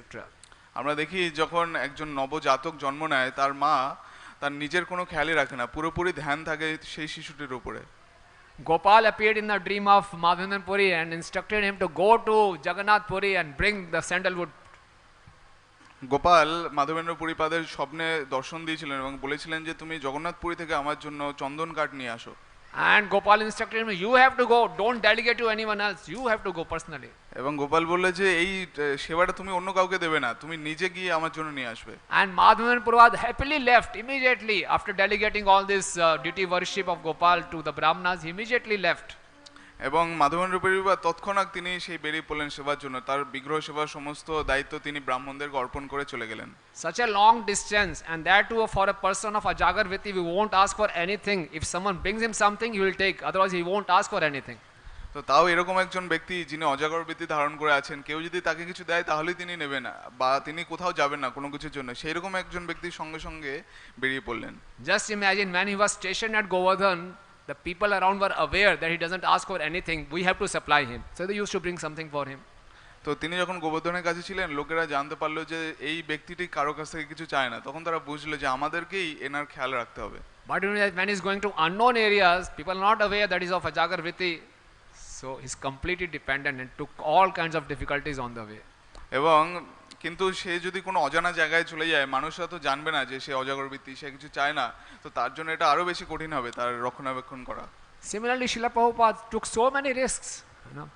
আমরা দেখি যখন একজন নবজাতক জন্ম নেয়, তার মা তার নিজের কোনো খেয়ালই রাখে না, পুরোপুরি ধ্যান থাকে সেই শিশুটির উপরে। Gopal appeared in the dream of Madhavendra Puri and instructed him to go to Jagannath Puri and bring the sandalwood. Gopal Madhavendra পুরীপাদের স্বপ্নে দর্শন দিয়েছিলেন এবং বলেছিলেন যে তুমি জগন্নাথপুরী থেকে আমার জন্য চন্দন কাঠ নিয়ে আসো। And Gopal instructed him, you have to go, don't delegate to anyone else, you have to go personally. এবং গোপাল বললে যে এই সেবাটা তুমি অন্য কাউকে দেবে না, তুমি নিজে গিয়ে আমার জন্য নিয়ে আসবে। And Madhavendra Puri happily left immediately after delegating all this duty worship of Gopal to the Brahmanas. He immediately left. এবং মাধবেন্দ্র পুরীপাদ তৎক্ষণাৎ তিনি সেই বেরিয়ে পড়লেন সেবার জন্য, তার বিগ্রহ সেবার সমস্ত দায়িত্ব তিনি ব্রাহ্মণদেরকে অর্পণ করে চলে গেলেন। Such a long distance, and that too for a person of Ajagar Vritti, we won't ask for anything. If someone brings him something, he will take, otherwise he won't ask for anything. তো তাও এরকম একজন ব্যক্তি যিনি অজাগর বৃত্তি ধারণ করে আছেন, কেউ যদি তাকে কিছু দেয় তাহলেই তিনি নেবেন বা তিনি কোথাও যাবেন না কোনো কিছুর জন্য, সেই রকম একজন ব্যক্তির সঙ্গে সঙ্গে বেরিয়ে পড়লেন। Just imagine, when he was stationed at Govardhan, the people around were aware that he doesn't ask for anything, we have to supply him, so they used to bring something for him. তো তিনি যখন গোবর্ধনের কাছে ছিলেন, লোকেরা জানতে পারলো যে এই ব্যক্তিটি কারো কাছ থেকে কিছু চায় না, তখন তারা বুঝলো যে আমাদেরকেই এনার খেয়াল রাখতে হবে। But when he's going to unknown areas, people are not aware that he's of Ajagar Vritti, so he's completely dependent and took all kinds of difficulties on the way. এবং কিন্তু সে যদি কোনো অজানা জায়গায় চলে যায়, মানুষরা তো জানবে না যে সে অজাগর বৃত্তি, সে কিছু চায় না, তো তার জন্য এটা আরো বেশি কঠিন হবে তার রক্ষণাবেক্ষণ করা। Similarly, Srila Prabhupada took so many risks.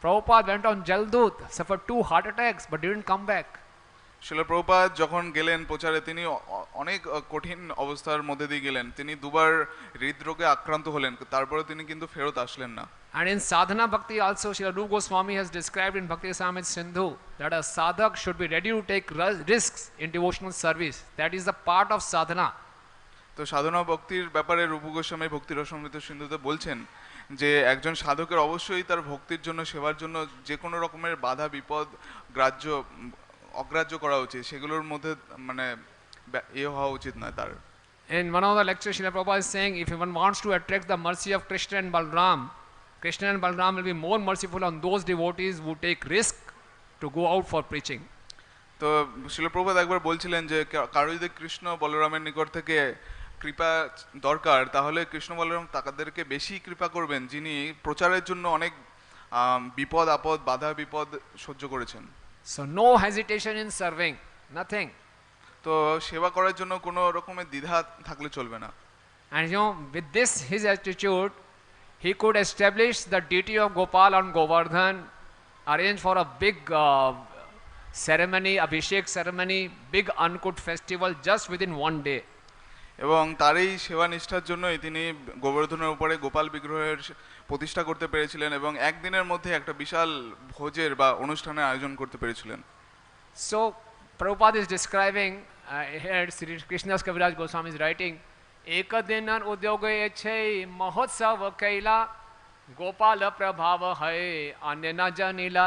Prabhupada went on Jaldut, suffered 2 heart attacks, but didn't come back. শিল প্রভুপাদ যখন গেলেন প্রচারে, তিনি অনেক কঠিন অবস্থার মধ্যে দিয়ে গেলেন, তিনি 2বার হৃদরোগে আক্রান্ত হলেন, তারপরে তিনি কিন্তু ফেরত আসলেন না। And in sadhana bhakti also, Srila Rupa Goswami has described in Bhakti Rasamrita Sindhu that a sadhak should be ready to take risks in devotional service. That is the part of sadhana. তো সাধনা ভক্তির ব্যাপারে রূপ গোস্বামী ভক্তি রসমৃত সিন্ধুতে বলছেন যে একজন সাধকের অবশ্যই তার ভক্তির জন্য সেবার জন্য যে কোনো রকমের বাধা বিপদ অগ্রাহ্য করা উচিত, সেগুলোর মধ্যে মানে হওয়া উচিত নয় তার। In one of the lectures, Srila Prabhupada is saying, if one wants to attract the mercy of Krishna and Balram will be more merciful on those devotees who take risk to go out for preaching. তো শিল প্রভুপাদ একবার বলছিলেন যে কারো যদি কৃষ্ণ বলরামের নিকট থেকে কৃপা দরকার, তাহলে কৃষ্ণ বলরাম তাদেরকে বেশি কৃপা করবেন যিনি প্রচারের জন্য অনেক বিপদ আপদ বাধা বিপদ সহ্য করেছেন। So no hesitation in serving, nothing. তো সেবা করার জন্য কোনো রকমের দ্বিধা থাকলে চলবে না। And you know, with this his attitude, he could establish the deity of Gopal on Govardhan, arrange for a big ceremony, Abhishek ceremony, big Ankut festival just within one day. এবং তার এই সেবা নিষ্ঠার জন্যই তিনি গোবর্ধনের উপরে গোপাল বিগ্রহের প্রতিষ্ঠা করতে পেরেছিলেন এবং একদিনের মধ্যে একটা বিশাল ভোজের বা অনুষ্ঠানের আয়োজন করতে পেরেছিলেন। So Prabhupada is describing here Sri Krishna's Kaviraj Goswami is writing, ekadinan udyoge eche mahotsav kaila Gopala prabhava hai anena janila.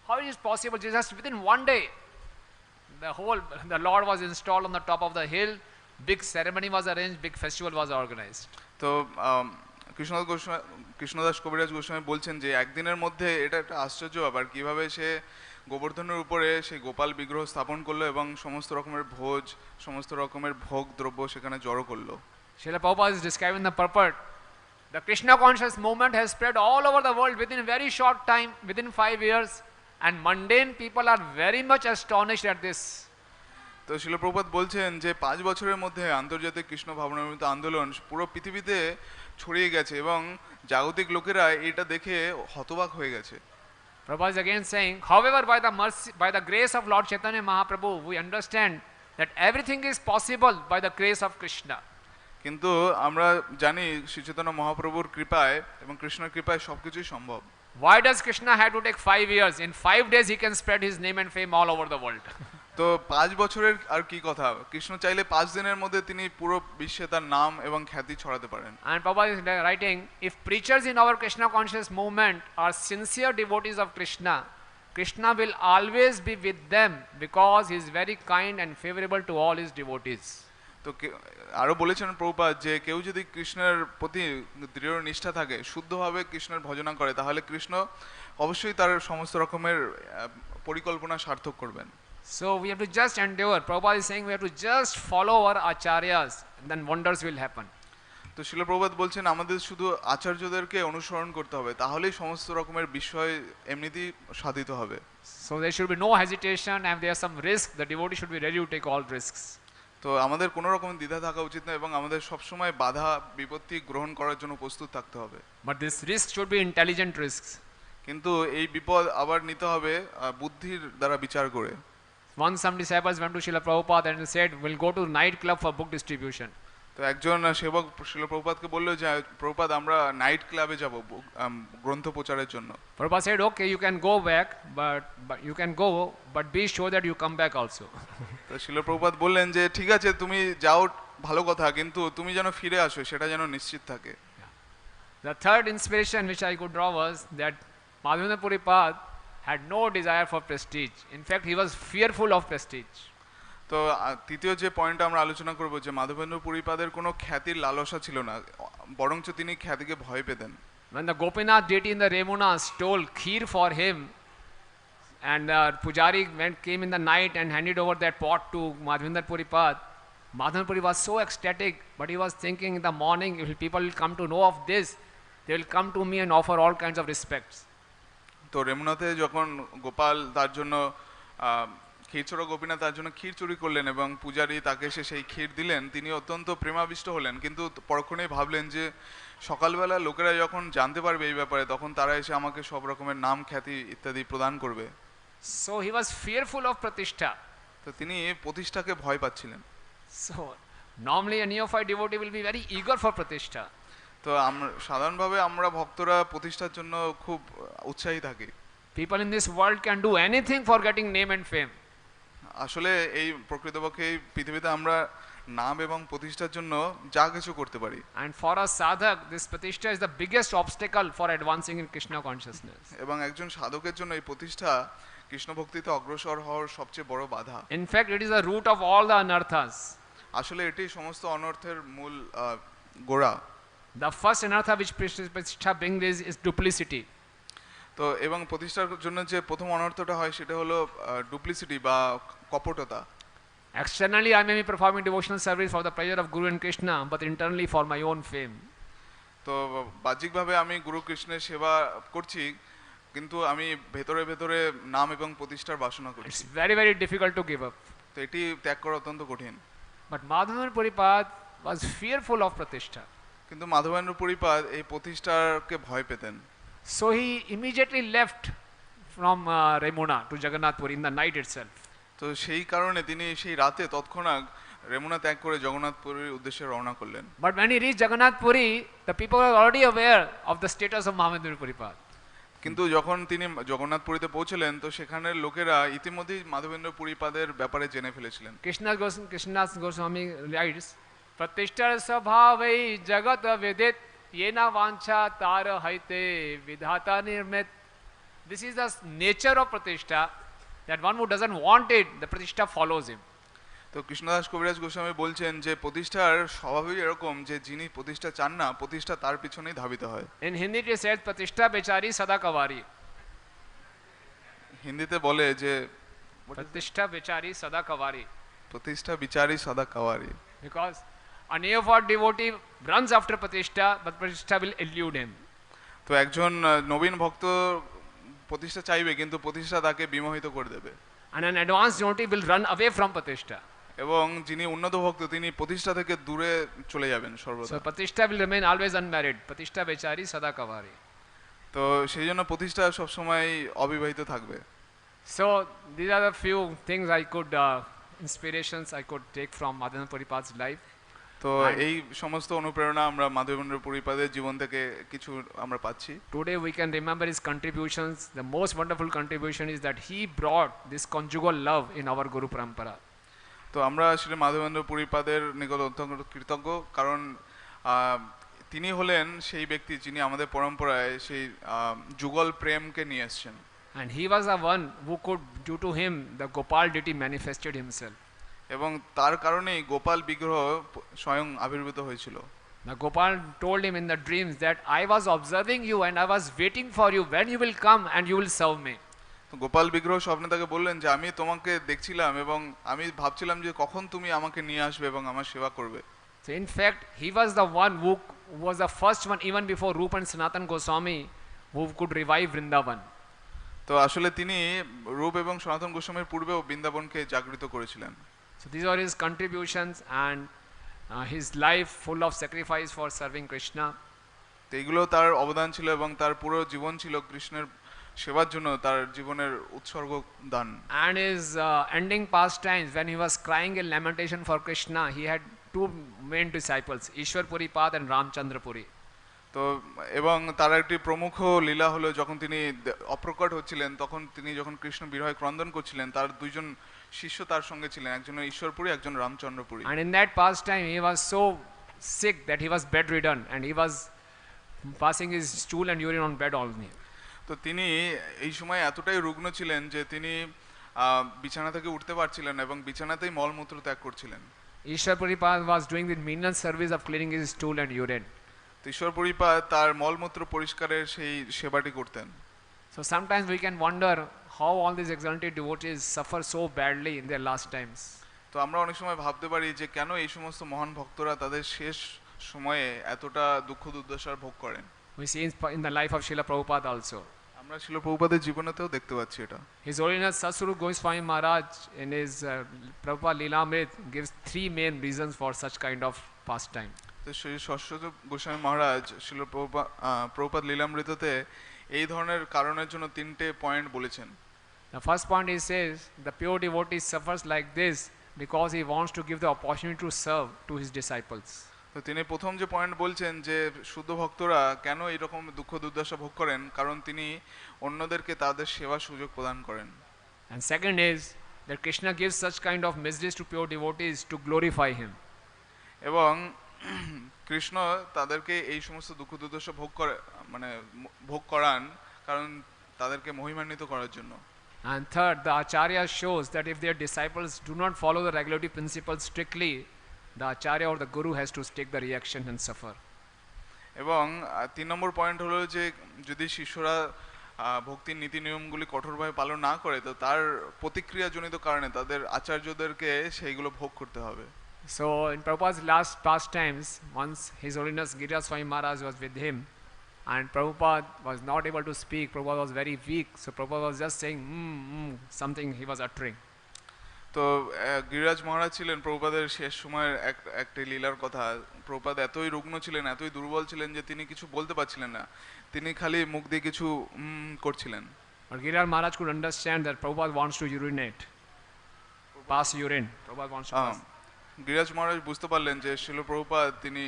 How it is possible? Just within one day, the Lord was installed on the top of the hill, big ceremony was arranged, big festival was organized. তো কৃষ্ণদাস কবিরাজ গোস্বামী বলছেন যে একদিনের মধ্যে এটা একটা আশ্চর্য ব্যাপার, কিভাবে সে গোবর্ধনের উপরে সেই গোপাল বিগ্রহ স্থাপন করলো এবং সমস্ত রকমের ভোজ সমস্ত রকমের ভোগ দ্রব্য সেখানে জড়ো করলো। Srila Prabhupada is describing the purport. The Krishna conscious movement has spread all over the world within a very short time, within 5 years, and mundane people are very much astonished at this. তো শিল প্রভুপাদ বলছেন যে 5 বছরের মধ্যে আন্তর্জাতিক কৃষ্ণ ভাবনামৃত আন্দোলন পুরো পৃথিবীতে ছড়িয়ে গেছে এবং জাগতিক লোকেরা এটা দেখে হতবাক হয়ে গেছে। Prabhupada is again saying, however, by the grace of Lord Chaitanya Mahaprabhu, we understand that everything is possible by the grace of Krishna. কিন্তু আমরা জানি শ্রী চৈতন্য মহাপ্রভুর কৃপায় এবং কৃষ্ণের কৃপায় সবকিছুই সম্ভব। Why does Krishna have to take 5 years? In 5 days he can spread his name and fame all over the world. তো 5 বছরের আর কি কথা, কৃষ্ণ চাইলে 5 দিনের মধ্যে তিনি পুরো বিশ্বে তার নাম এবং খ্যাতি ছড়াতে পারেন। And Prabhupada is writing, if preachers in our Krishna conscious movement are sincere devotees of Krishna, Krishna will always be with them because he is very kind and favorable to all his devotees. তো আরো বলেছেন প্রভুপাদ যে কেউ যদি কৃষ্ণের প্রতি দৃঢ় নিষ্ঠা থাকে, শুদ্ধভাবে কৃষ্ণের ভজনা করে, তাহলে কৃষ্ণ অবশ্যই তার সমস্ত রকমের পরিকল্পনা সার্থক করবেন। So we have to just endure. Prabhupada is saying we have to just follow our Acharyas, and then wonders will happen. তো শিল প্রভুপাদ বলছেন আমাদের শুধু আচার্যদেরকে অনুসরণ করতে হবে, তাহলেই সমস্ত রকমের বিষয় এমনিতেই সাধিত হবে। So there should be no hesitation, and if there is some risk, the devotee should be ready to take all risks. তো আমাদের কোনো রকম দ্বিধা থাকা উচিত না এবং আমাদের সবসময় বাধা বিপত্তি গ্রহণ করার জন্য প্রস্তুত থাকতে হবে। But this risk should be intelligent risks. কিন্তু এই বিপদ আবার নিতে হবে বুদ্ধির দ্বারা বিচার করে। Once some disciples went to Srila Prabhupada and said, we'll go to night club for book distribution. তো একজন সেবক শিল প্রভুপাদকে বলল যে প্রভুপাদ আমরা নাইট ক্লাবে যাব গ্রন্থ প্রচারের জন্য। Prabhupada said, okay, you can go back, but you can go, but be sure that you come back also. তো শিল প্রভুপাদ বললেন যে ঠিক আছে তুমি যাও ভালো কথা, কিন্তু তুমি যেন ফিরে আসো সেটা যেন নিশ্চিত থাকে। The third inspiration which I could draw was that Madhavendra Puri had no desire for prestige. In fact, he was fearful of prestige. তো তৃতীয় যে পয়েন্টটা আমরা আলোচনা করব যে মাধবেন্দ্র পুরীপাদের কোনো খ্যাতির লালসা ছিল না, বরঞ্চ তিনি খ্যাতিকে ভয় পেতেন। When the Gopinath deity in the Remuna stole kheer for him, and the pujari came in the night and handed over that pot to Madhavendra Puri, Madhavendra Puri was so ecstatic, but he was thinking in the morning, if people will come to know of this, they will come to me and offer all kinds of respects. তো রেমুনাতে যখন গোপাল তার জন্য ক্ষীরচোরা গোপীনাথ তার জন্য ক্ষীর চুরি করলেন এবং পূজারী তাকে এসে সেই ক্ষীর দিলেন, তিনি অত্যন্ত প্রেমাবিষ্ট হলেন, কিন্তু পরক্ষণেই ভাবলেন যে সকালবেলা লোকেরা যখন জানতে পারবে এই ব্যাপারে তখন তারা এসে আমাকে সব রকমের নাম খ্যাতি ইত্যাদি প্রদান করবে। So he was fearful of pratishtha. তো তিনি প্রতিষ্ঠাকে ভয় পাচ্ছিলেন। So normally a neophyte devotee will be very eager for pratishtha. তো আমরা সাধারণভাবে আমরা ভক্তরা প্রতিষ্ঠার জন্য খুব উৎসাহী থাকি। People in this world can do anything for getting name and fame. আসলে এই প্রকৃতপক্ষে এই পৃথিবীতে আমরা নাম এবং প্রতিষ্ঠার জন্য যা কিছু করতে পারি। And for a sadhak, this pratishtha is the biggest obstacle for advancing in Krishna consciousness. এবং একজন সাধকের জন্য এই প্রতিষ্ঠা কৃষ্ণ ভক্তিতে অগ্রসর হওয়ার সবচেয়ে বড় বাধা। In fact, it is the root of all the anarthas. আসলে এটি সমস্ত অনর্থের মূল গোড়া। The first anartha which pratishtha brings is duplicity. তো এবং প্রতিষ্ঠার জন্য যে প্রথম অনর্থটা হয় সেটা হলো ডুপ্লিসিটি বা কপটতা। Externally, I may be performing devotional service for the pleasure of Guru and Krishna, but internally for my own fame. তো বাহ্যিকভাবে আমি গুরু কৃষ্ণের সেবা করছি, কিন্তু আমি ভেতরে ভেতরে নাম এবং প্রতিষ্ঠার বাসনা It's করছি। very, very difficult to give up. তো এটি ত্যাগ করা অত্যন্ত কঠিন। But Madhavendra Puripad was fearful of pratishtha. কিন্তু মাধবেন্দ্র পুরীপাদ এই প্রতিষ্ঠাকে ভয় পেতেন। So he immediately left from Remuna to Jagannath Puri in the night itself. তো সেই কারণে তিনি সেই রাতে তৎক্ষণাৎ রেমুনা ত্যাগ করে জগন্নাথপুরীর উদ্দেশ্যে রওনা করলেন। But when he reached Jagannath Puri, the people were already aware of the status of Madhavendra Puripad. কিন্তু যখন তিনি জগন্নাথপুরীতে পৌঁছলেন তো সেখানের লোকেরা ইতিমধ্যেই মাধবেন্দ্র পুরীপাদের ব্যাপারে জেনে ফেলেছিলেন। Krishnadas Goswami writes, Pratishthar sabhavai jagat vidit yena vancha tara haite vidhata nirmit. This is the nature of pratishtha, that one who doesn't want it, the pratishtha follows him. তো কৃষ্ণদাস কবিরাজ গোস্বামী বলছেন যে প্রতিষ্ঠার স্বভাবই এরকম যে যিনি প্রতিষ্ঠা চান না প্রতিষ্ঠা তার পিছনেই ধাবিত হয়। In Hindi it says pratishtha bechari sada kavari. হিন্দিতে বলে যে Pratishtha bechari sada kavari. প্রতিষ্ঠা বিচারী সদা কাওয়ারি। Because a neophyte devotee runs after pratishtha, but pratishtha will elude him. তো একজন নবীন ভক্ত প্রতিষ্ঠা চাইবে কিন্তু প্রতিষ্ঠা তাকে বিমোহিত করে দেবে। And an advanced devotee will run away from pratishtha. এবং যিনি উন্নত ভক্ত তিনি প্রতিষ্ঠা থেকে দূরে চলে যাবেন সর্বদা। So pratishtha will remain always unmarried. Pratishtha bechari sada kavari. তো সেই জন্য প্রতিষ্ঠা সবসময় অবিবাহিত থাকবে। So these are the few things I could inspirations I could take from Madhavendra Puripad's life. তো এই সমস্ত অনুপ্রেরণা আমরা মাধবেন্দ্র পুরীপাদের জীবন থেকে কিছু আমরা পাচ্ছি। Today we can remember his contributions. The most wonderful contribution is that he brought this conjugal love in our Guru Parampara. তো আমরা শ্রী মাধবেন্দ্র পুরীপাদের নিকট অত্যন্ত কৃতজ্ঞ, কারণ তিনি হলেন সেই ব্যক্তি যিনি আমাদের পরম্পরায় সেই যুগল প্রেমকে নিয়ে এসেছেন। And he was the one who could, due to him, the Gopal deity manifested himself. এবং তার কারণেই গোপাল বিগ্রহ স্বয়ং আবির্ভূত হয়েছিল। The Gopal told him in the dreams that I was observing you and I was waiting for you when you will come and you will serve me. তো গোপাল বিগ্রহ স্বপ্নে তাকে বললেন যে আমি তোমাকে দেখছিলাম এবং আমি ভাবছিলাম যে কখন তুমি আমাকে নিয়ে আসবে এবং আমার সেবা করবে। So in fact, he was the one who was the first one, even before Rupa and Sanatan Goswami, who could revive Vrindavan. তো আসলে তিনি রূপ এবং সনাতন গোস্বামীর পূর্বেও বৃন্দাবনকে জাগৃত করেছিলেন। So these are his contributions and his life full of sacrifice for serving Krishna. তো এগুলো তার অবদান ছিল এবং তার পুরো জীবন ছিল কৃষ্ণের সেবার জন্য তার জীবনের উৎসর্গ দান। And his ending pastimes, when he was crying in lamentation for Krishna, he had two main disciples, Ishwar Puripad and Ramchandra Puri. তো এবং তার একটি প্রমুখ লীলা হলো যখন তিনি অপ্রকট হচ্ছিলেন তখন তিনি যখন কৃষ্ণ বিরহে ক্রন্দন করছিলেন তার দুইজন শিষ্য তার সঙ্গে ছিলেন, একজন ঈশ্বরপুরী একজন রামচন্দ্রপুরী। And in that pastime he was so sick that he was bedridden and he was passing his stool and urine on bed only. তো তিনি এই সময় এতটাই রুগ্ন ছিলেন যে তিনি বিছানা থেকে উঠতে পারছিলেন এবং বিছানাতেই মলমূত্র ত্যাগ করছিলেন। Ishwar Puripad was doing the menial service of cleaning his stool and urine. ঈশ্বরপুরীপাদ তার মলমূত্র পরিষ্কারের সেই সেবাটি করতেন। So sometimes we can wonder how all these exalted devotees suffer so badly in their last times. তো আমরা অনেক সময় ভাবতে পারি যে কেন এই সমস্ত মহান ভক্তরা তাদের শেষ সময়ে এতটা দুঃখ দুর্দশার ভোগ করেন। We see in the life of Srila Prabhupada also. আমরা শিল প্রভুপাদের জীবনেতেও দেখতে পাচ্ছি এটা। His Holiness Satsuru Goswami Maharaj in his Prabhupada Lilamrit gives three main reasons for such kind of pastime. তো শ্রী সরস্বতী গোস্বামী মহারাজ শিল প্রভুপাদ লীলামৃততে এই ধরনের কারণের জন্য তিনটে পয়েন্ট বলেছেন। The first point he says the pure devotee suffers like this because he wants to give the opportunity to serve to his disciples. তো তিনি প্রথম যে পয়েন্ট বলছেন যে শুদ্ধ ভক্তরা কেন এরকম দুঃখ দুর্দশা ভোগ করেন, কারণ তিনি অন্যদেরকে তাদের সেবার সুযোগ প্রদান করেন। And second is that Krishna gives such kind of miseries to pure devotees to glorify him. এবং কৃষ্ণ তাদেরকে এই সমস্ত দুঃখ দুর্দশা মানে ভোগ করান কারণ তাদেরকে মহিমান্বিত করার জন্য। And third, the Acharyas shows that if their disciples do not follow the regulative principles strictly, the Acharya or the Guru has to take the reaction and suffer. এবং 3 নম্বর পয়েন্ট হলো যে যদি শিষ্যরা ভক্তির নীতি নিয়মগুলি কঠোরভাবে পালন না করে তো তার প্রতিক্রিয়াজনিত কারণে তাদের আচার্যদেরকে সেইগুলো ভোগ করতে হবে। So in Prabhupada's last pastimes, once His Holiness Gaudiya Swami Maharaj was with him, and Prabhupada was not able to speak. Prabhupada was very weak, so Prabhupada was just saying something he was uttering. তো গিরিরাজ মহারাজ ছিলেন প্রভুপাদের শেষ সময়ের একটি লীলার কথা। প্রভুপাদ এতই রুগ্ন ছিলেন, এতই দুর্বল ছিলেন যে তিনি কিছু বলতে পারছিলেন না, তিনি খালি মুখ দিয়ে কিছু করছিলেন। But Giriraj Maharaj could understand that Prabhupada wants to urinate, pass urine. Prabhupada wants to pass. Giriraj মহারাজ বুঝতে পারলেন যে শিল প্রভুপাদ তিনি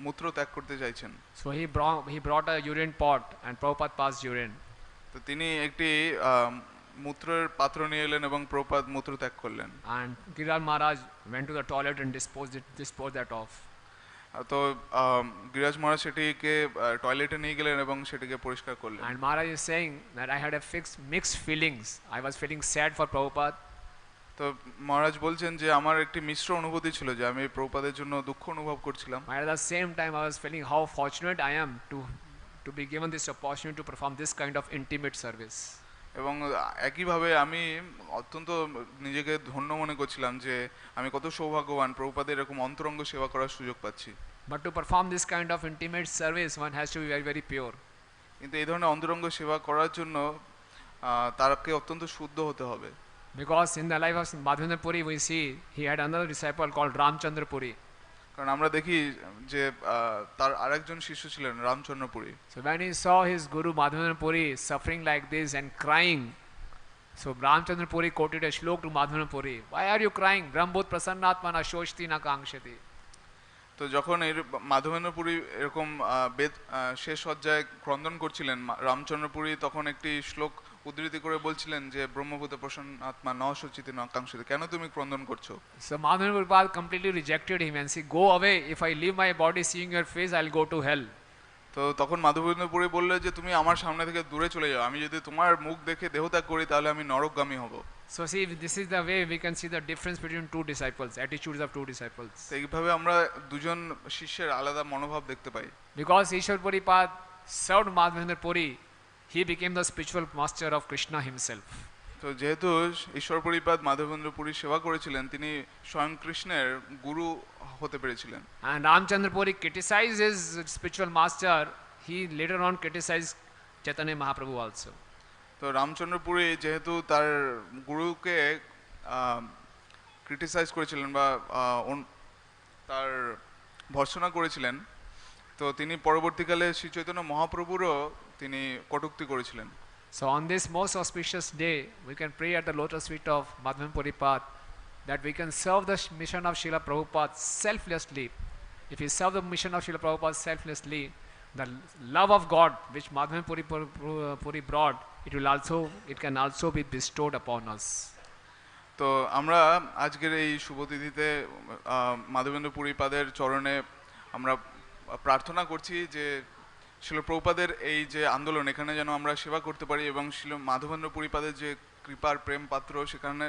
মূত্র ত্যাগ করতে চাইছেন। So he brought a urine pot and Prabhupada passed urine. তো তিনি একটি মূত্রের পাত্র নিয়ে এলেন এবং প্রভুপাদ মূত্র ত্যাগ করলেন। And Giriraj Maharaj went to the toilet and disposed that off. তো গিরিরাজ মহারাজ সেটিকে টয়লেটে নিয়ে গেলেন এবং সেটিকে পরিষ্কার করলেন। And Maharaj is saying that I had a mixed feelings. I was feeling sad for Prabhupada. তো মহারাজ বলছেন যে আমার একটি মিশ্র অনুভূতি ছিল যে আমি প্রভুপাদের জন্য দুঃখ অনুভব করছিলাম। At the same time I was feeling how fortunate I am to be given this opportunity to perform this kind of intimate service. এবং একইভাবে আমি অত্যন্ত নিজেকে ধন্য মনে করছিলাম যে আমি কত সৌভাগ্যবান প্রভুপাদের এরকম অন্তরঙ্গ সেবা করার সুযোগ পাচ্ছি। But to perform this kind of intimate service one has to be very very pure. কিন্তু এই ধরনের অন্তরঙ্গ সেবা করার জন্য তারকে অত্যন্ত শুদ্ধ হতে হবে। Because in the life of Madhavendra Puri we see he had another disciple called Ramchandra Puri. কারণ আমরা দেখি যে তার আরেকজন শিষ্য ছিলেন Ramchandra Puri. So when he saw his guru Madhavendra Puri suffering like this and crying, so Ramchandra Puri quoted a shlok to Madhavendra Puri. Why are you crying? Brahmbhut prasannatmana shoshti na kangshati. তো যখন এই মাধবেন্দ্র পুরী এরকম শেষ সজ্জায় ক্রন্দন করছিলেন, রামচন্দ্র পুরী তখন একটি শ্লোক উদ্ধৃতি করে বলছিলেন যে ব্রহ্মভূত প্রসন্ন আত্মা ন শোচিতে ন আকাঙ্ক্ষিতে, কেন তুমি ক্রন্দন করছো? So Madhavendra Puri completely rejected him and said, go away, if I leave my body seeing your face I'll go to hell. তো তখন মাধবেন্দ্র পুরী বললেন যে তুমি আমার সামনে থেকে দূরে চলে যাও, আমি যদি তোমার মুখ দেখে দেহত্যাগ করি তাহলে আমি নরকগামী হব। So see, this is the way we can see the difference between two disciples, attitudes of two disciples. এইভাবে আমরা দুজন শিষ্যের আলাদা মনোভাব দেখতে পাই। Because Ishwar Puripad served Madhavendra Puri, he became the spiritual master of Krishna himself. তো যেহেতু ঈশ্বর পরিপাদ মাধবেন্দ্র পুরী সেবা করেছিলেন, তিনি স্বয়ং কৃষ্ণের গুরু হতে পেরেছিলেন। And Ramchandra Puri criticized his spiritual master, he later on criticized Chaitanya Mahaprabhu also. তো রামচন্দ্র পুরী যেহেতু তার গুরুকে ক্রিটিসাইজ করেছিলেন বা তার ভর্ৎসনা করেছিলেন, তো তিনি পরবর্তীকালে শ্রী চৈতন্য মহাপ্রভুরও তিনি কটূক্তি করেছিলেন। So on this most auspicious day, we can pray at the lotus feet of Madhavendra Puripad that we can serve the mission of Srila Prabhupada selflessly. If we serve the mission of Srila Prabhupada selflessly, the love of God which Madhavendra Puri brought, it can also be bestowed upon us. তো আমরা আজকের এই শুভতিথিতে মাধবেন্দ্র পুরীপাদের চরণে আমরা প্রার্থনা করছি যে শিল প্রভুপাদের এই যে আন্দোলন, এখানে যেন আমরা সেবা করতে পারি এবং শিল মাধবেন্দ্র পুরীপাদের যে কৃপার প্রেম পাত্র, সেখানে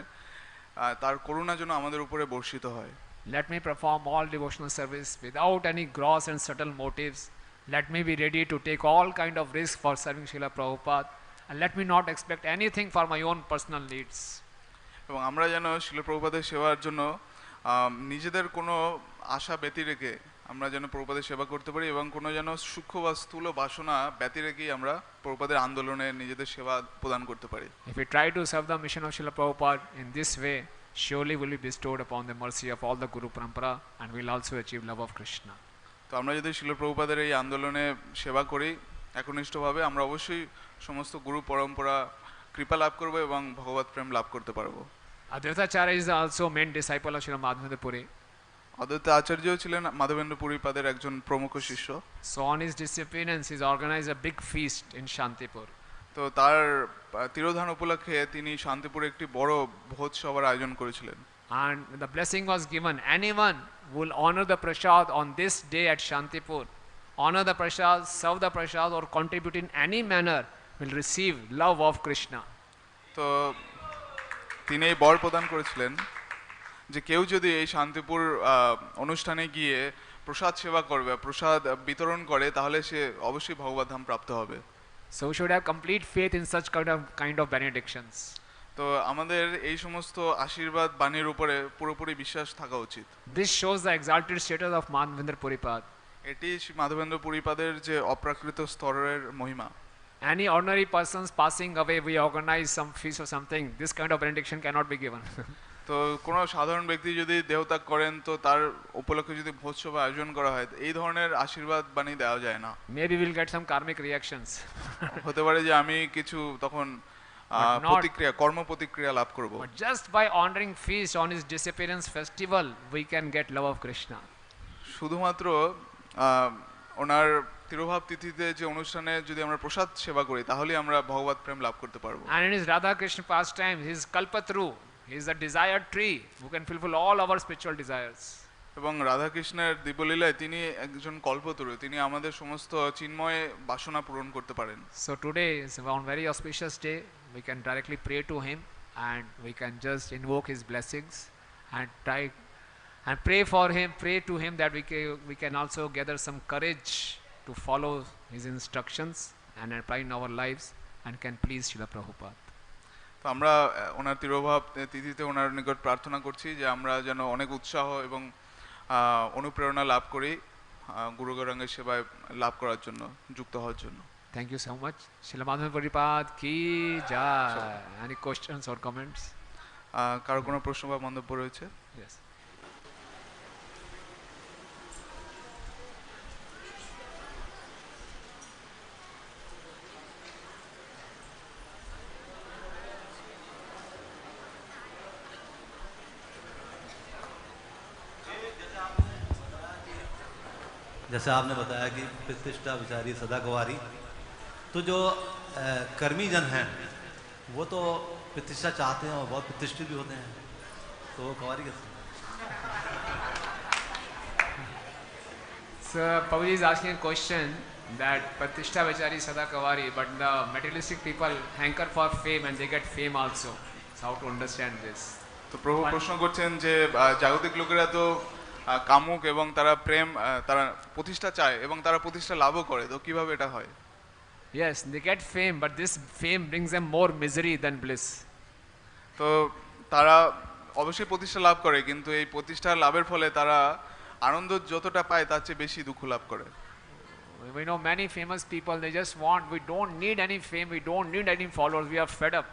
তার করুণা যেন আমাদের উপরে বর্ষিত হয়। Let me perform all devotional service without any gross and subtle motives. Let me be ready to take all kind of risk for serving Srila Prabhupada, and let me not expect anything for my own personal needs. এবং আমরা যেন শিল প্রভুপাদের সেবার জন্য নিজেদের কোনো আশা ব্যতি রেখে আমরা যেন প্রভুপাদের সেবা করতে পারি এবং কোনো যেন সূক্ষ্ম বা স্থূল বাসনা ব্যতি রেখেই আমরা প্রভুপাদের আন্দোলনে নিজেদের সেবা প্রদান করতে পারি। If we try to serve the mission of Srila Prabhupada in this way, surely will be bestowed upon the mercy of all the Guru Parampara and will also achieve love of Krishna. তো আমরা যদি শিল প্রভুপাদের এই আন্দোলনে সেবা করি একনিষ্ঠভাবে, আমরা অবশ্যই সমস্ত গুরু পরম্পরা কৃপা লাভ করব এবং ভগবত প্রেম লাভ করতে পারবো। Advaita Acharya is also main disciple of Srila Madhavendra Puri. অদ্বৈত আচার্যও ছিলেন মাধবেন্দ্র পুরীপাদের একজন প্রমুখ শিষ্য। So on his disappearance, he organized a big feast in Shantipur. তো তার তিরোধান উপলক্ষে তিনি শান্তিপুরে একটি বড় ভোজ সভার আয়োজন করেছিলেন। And the blessing was given. Anyone who will honor the prasad on this day at Shantipur, honor the prasad, serve the prasad, or contribute in any manner, will receive love of Krishna. তো তিনি এই বর প্রদান করেছিলেন যে কেউ যদি এই শান্তিপুর অনুষ্ঠানে গিয়ে প্রসাদ সেবা করবে, প্রসাদ বিতরণ করে, তাহলে সে অবশ্যই ভগবত ধাম প্রাপ্ত হবে। So we should have complete faith in such kind of benedictions. তো আমাদের এই সমস্ত আশীর্বাদ বাণীর উপরে পুরোপুরি বিশ্বাস থাকা উচিত। This shows the exalted status of Madhavendra Puri Pad. এটি শ্রী মাধবেন্দ্র পুরীপাদের যে অপ্রাকৃত স্তরের মহিমা। Any ordinary persons passing away, we organize some feast or something, this kind of benediction cannot be given. তো কোনো সাধারণ ব্যক্তি যদি দেহত্যাগ করেন, তো তার উপলক্ষে যদি ভোজসভা আয়োজন করা হয়, এই ধরনের আশীর্বাদ বাণী দেওয়া যায় না। Maybe we'll get some karmic reactions. হতে পারে যে আমি কিছু তখন প্রতিক্রিয়া, কর্ম প্রতিক্রিয়া লাভ করব। But just by honoring feast on his disappearance festival, we can get love of Krishna. শুধুমাত্র ওনার তিরোভাব তিথিতে যে অনুষ্ঠানে যদি আমরা প্রসাদ সেবা করি, তাহলে আমরা ভগবত প্রেম লাভ করতে পারবো। And in his Radha Krishna pastime, his kalpatru, he is a desired tree who can fulfill all our spiritual desires. এবং রাধা কৃষ্ণের দিব্যলীলায় তিনি একজন কল্পতরু, তিনি আমাদের সমস্ত চিন্ময় বাসনা পূরণ করতে পারেন। So today is one very auspicious day. We can directly pray to him and we can just invoke his blessings and try and pray for him, pray to him that we can also gather some courage to follow his instructions and apply in our lives and can please Srila Prabhupada. তো আমরা ওনার তিরোভাব তিথিতে ওনার নিকট প্রার্থনা করছি যে আমরা যেন অনেক উৎসাহ এবং অনুপ্রেরণা লাভ করি গুরু গৌরাঙ্গের সেবায় লাভ করার জন্য, যুক্ত হওয়ার জন্য। Thank you so much. Srila Madhavendra Puri Pad ki jai. Any questions or comments? কারো কোনো প্রশ্ন বা মন্তব্য রয়েছে? Yes. जैसे आपने बताया कि प्रतिष्ठा विचारी सदा गवारी, तो जो कर्मी जन हैं वो तो प्रतिष्ठा चाहते हैं और बहुत प्रतिष्ठित भी होते हैं, तो वो गवारी कैसे? So Prabhuji is asking a question that Pratishtha Vichari Sada Kavari, but the materialistic people hanker for fame and they get fame also. So how to understand this? তো প্রভু প্রশ্ন করছেন যে জাগতিক লোকেরা তো কামুক এবং তারা প্রেম, তারা প্রতিষ্ঠা চায় এবং তারা প্রতিষ্ঠা লাভও করে, তো কিভাবে এটা হয়? Yes, they get fame, but this fame brings them more misery than bliss. তো তারা অবশ্যই প্রতিষ্ঠা লাভ করে, কিন্তু এই প্রতিষ্ঠা লাভের ফলে তারা আনন্দ যতটা পায় তার চেয়ে বেশি দুঃখ লাভ করে। We know many famous people, they just want, we don't need any fame, we don't need any followers, we are fed up,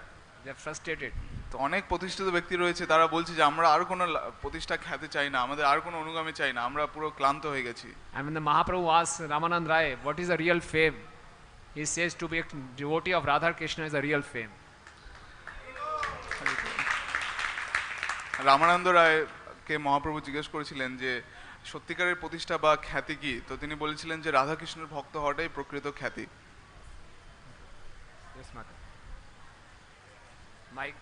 they are frustrated. তো অনেক প্রতিষ্ঠিত ব্যক্তি রয়েছে, তারা বলছে যে আমরা আর কোনো প্রতিষ্ঠা খ্যাতি চাই না, আমাদের আর কোনো অনুগামী চাই না, আমরা পুরো ক্লান্ত হয়ে গেছি। And when the Mahaprabhu asks Ramanand Rai, what is the real fame? He says to be a devotee of Radha Krishna is a real fame. Ramananda রায়কে মহাপ্রভু জিজ্ঞেস করেছিলেন যে সত্যিকারের প্রতিষ্ঠা বা খ্যাতি কি, তো তিনি বলেছিলেন যে রাধা কৃষ্ণের ভক্ত হওয়াটাই প্রকৃত খ্যাতি। Yes, Mata. Mike.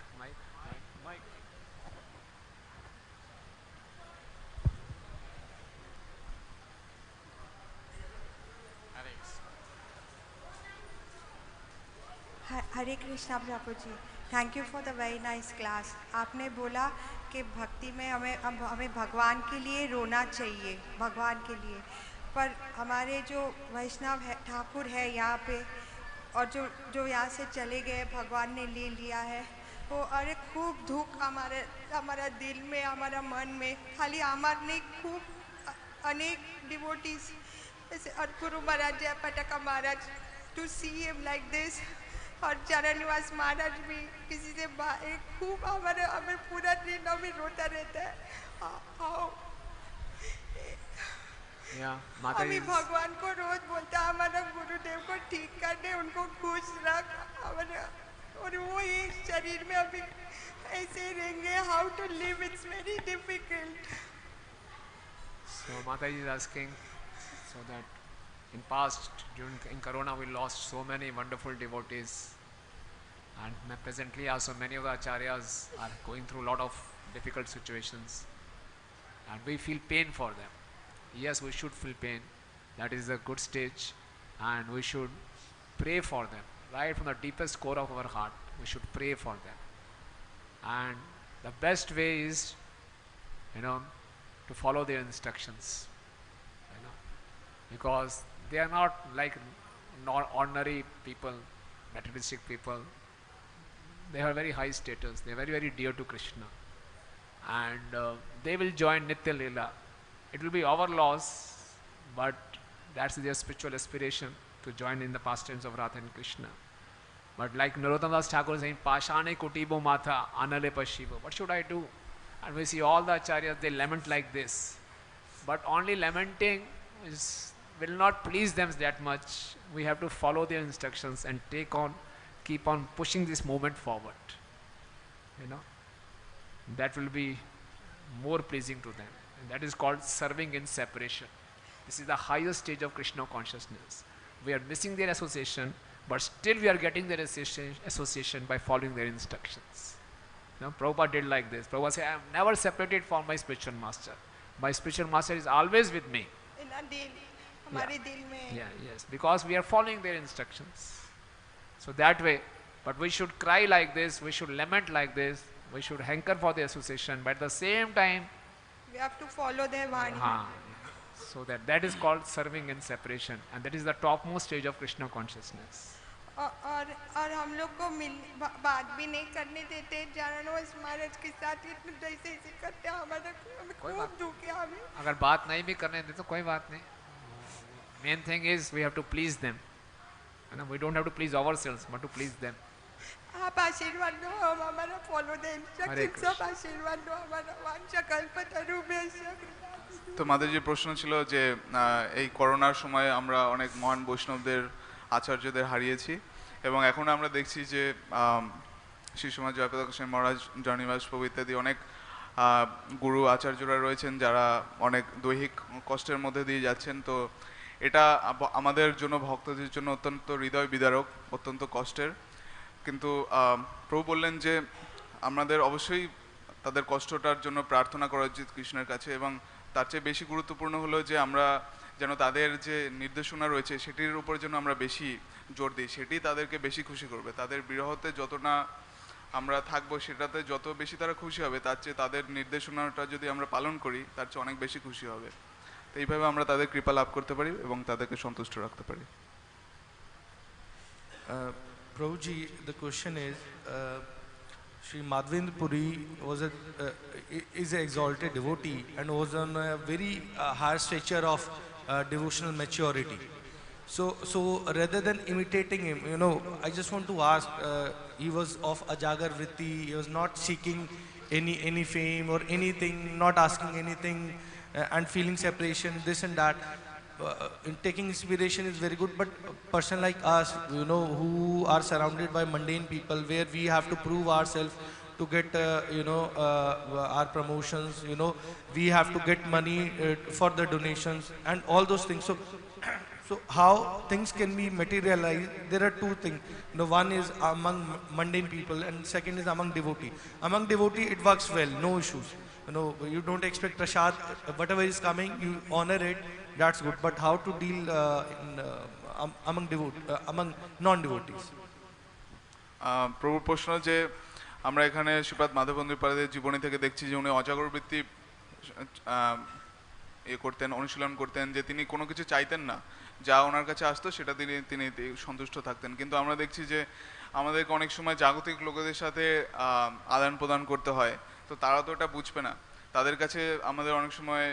Hare Krishna Prabhu ji, thank you for the very nice class. आपने बोला कि भक्ति में हमें भगवान के लिए रोना चाहिए, भगवान के लिए, पर हमारे जो वैष्णव है ठाकुर है यहाँ पे और जो यहाँ से चले गए, भगवान ने ले लिया है, वो अरे खूब दुख हमारा दिल में, हमारा मन में, खाली हमारे नहीं, खूब अनेक डिवोटीज जैसे अरकुरु महाराज, जयपटका Maharaj, to see him like this, और चरण निवास महाराज भी किसी से खूब हमें पूरा दिन अभी रोता रहता है। हमें भगवान को रोज बोलता है हमारा गुरुदेव को ठीक कर दे, उनको खुश रख, हमारे और वो ये शरीर में अभी ऐसे रहेंगे, how to live, it's very difficult. So Mataji is asking so that in past in Corona we lost so many wonderful devotees, and presently also many of the Acharyas are going through a lot of difficult situations, and we feel pain for them. Yes, we should feel pain. That is a good stage, and we should pray for them. Right from the deepest core of our heart, we should pray for them. And the best way is, to follow their instructions. Because they are not like ordinary people, materialistic people. They have very high status. They are very, very dear to Krishna. And they will join Nitya Leela. It will be our loss, but that's their spiritual aspiration to join in the pastimes of Radha and Krishna. But like Narottam Das Thakur is saying, Pashane Kutibo Matha Anale Pashivo. What should I do? And we see all the Acharyas, they lament like this. But only lamenting will not please them that much. We have to follow their instructions and keep on pushing this movement forward. That will be more pleasing to them. And that is called serving in separation. This is the highest stage of Krishna consciousness. We are missing their association, but still we are getting their association by following their instructions. Prabhupada did like this. Prabhupada said, I am never separated from my spiritual master. My spiritual master is always with me. In our dil, Yeah. hamare dil mein. Yeah, yes, because we are following their instructions. So that way, but we should cry like this, we should lament like this, we should hanker for the association, but at the same time, We have to follow their vani. so that is called serving in separation, and that is the topmost stage of Krishna consciousness. और हम लोग को बात भी नहीं करने देते जानोस महाराज के साथ जैसे ऐसे करते हैं हमें खूब दुख है हमें अगर बात नहीं भी करने देते तो कोई बात नहीं. Main thing is we have to please them. We don't have to please ourselves, but to please them. आप आशीर्वाद दो हम हमारा फॉलो दे इंस्ट्रक्शन सब आशीर्वाद दो हमारा वांछा कल्पतरु में তো মাতাজির প্রশ্ন ছিল যে এই করোনার সময় আমরা অনেক মহান বৈষ্ণবদের আচার্যদের হারিয়েছি এবং এখন আমরা দেখছি যে শ্রী সমাজ জয়প্রদ গোস্বামী মহারাজ জনিবাস প্রভু ইত্যাদি অনেক গুরু আচার্যরা রয়েছেন যারা অনেক দৈহিক কষ্টের মধ্যে দিয়ে যাচ্ছেন. তো এটা আমাদের জন্য ভক্তদের জন্য অত্যন্ত হৃদয় বিদারক, অত্যন্ত কষ্টের. কিন্তু প্রভু বললেন যে আমাদের অবশ্যই তাদের কষ্টটার জন্য প্রার্থনা করা উচিত কৃষ্ণের কাছে, এবং তার চেয়ে বেশি গুরুত্বপূর্ণ হলো যে আমরা যেন তাদের যে নির্দেশনা রয়েছে সেটির উপর যেন আমরা বেশি জোর দিই, সেটি তাদেরকে বেশি খুশি করবে. তাদের বিরহতে যত না আমরা থাকবো সেটাতে যত বেশি তারা খুশি হবে, তার চেয়ে তাদের নির্দেশনাটা যদি আমরা পালন করি তার চেয়ে অনেক বেশি খুশি হবে. তো এইভাবে আমরা তাদের কৃপা লাভ করতে পারি এবং তাদেরকে সন্তুষ্ট রাখতে পারি. Prabhuji, the question is, Sri Madhavendra Puri is an exalted devotee and was on a very high stature of devotional maturity. So rather than imitating him, I just want to ask, he was of Ajagar Vritti, he was not seeking any fame or anything, not asking anything and feeling separation, this and that. Taking inspiration is very good, but person like us, who are surrounded by mundane people, where we have to prove ourselves to get, our promotions, we have to get money for the donations and all those things. So how things can be materialized? There are two things. One is among mundane people, and second is among devotee. Among devotee, it works well, no issues. You don't expect prasad, whatever is coming, you honor it. That's good, but how to deal among non-devotees? প্রভুর প্রশ্ন যে আমরা এখানে শ্রীপাদ মাধবেন্দ্র পুরীর জীবনী থেকে দেখছি যে উনি অজাগর বৃত্তি করতেন, অনুশীলন করতেন, যে তিনি কোনো কিছু চাইতেন না, যা ওনার কাছে আসতো সেটা তিনি সন্তুষ্ট থাকতেন. কিন্তু আমরা দেখছি যে আমাদেরকে অনেক সময় জাগতিক লোকেদের সাথে আদান প্রদান করতে হয়, তো তারা তো এটা বুঝবে না. তাদের কাছে আমাদের অনেক সময়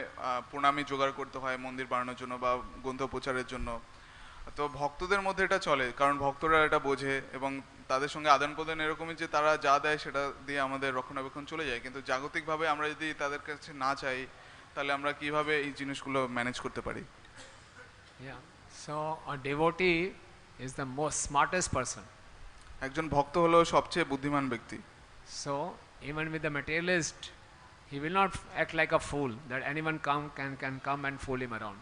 প্রণামী জোগাড় করতে হয় মন্দির বানানোর জন্য বা গ্রন্থ প্রচারের জন্য. তো ভক্তদের মধ্যে এটা চলে, কারণ ভক্তরা এটা বোঝে এবং তাদের সঙ্গে আদান প্রদান এরকমই যে তারা যা দেয় সেটা দিয়ে আমাদের রক্ষণাবেক্ষণ চলে যায়. কিন্তু জাগতিকভাবে আমরা যদি তাদের কাছে না চাই তাহলে আমরা কিভাবে এই জিনিসগুলো ম্যানেজ করতে পারি? Yeah, so a devotee is the most smartest person. একজন ভক্ত হলো সবচেয়ে বুদ্ধিমান ব্যক্তি. So even with the materialist, he will not act like a fool that anyone can come and fool him around.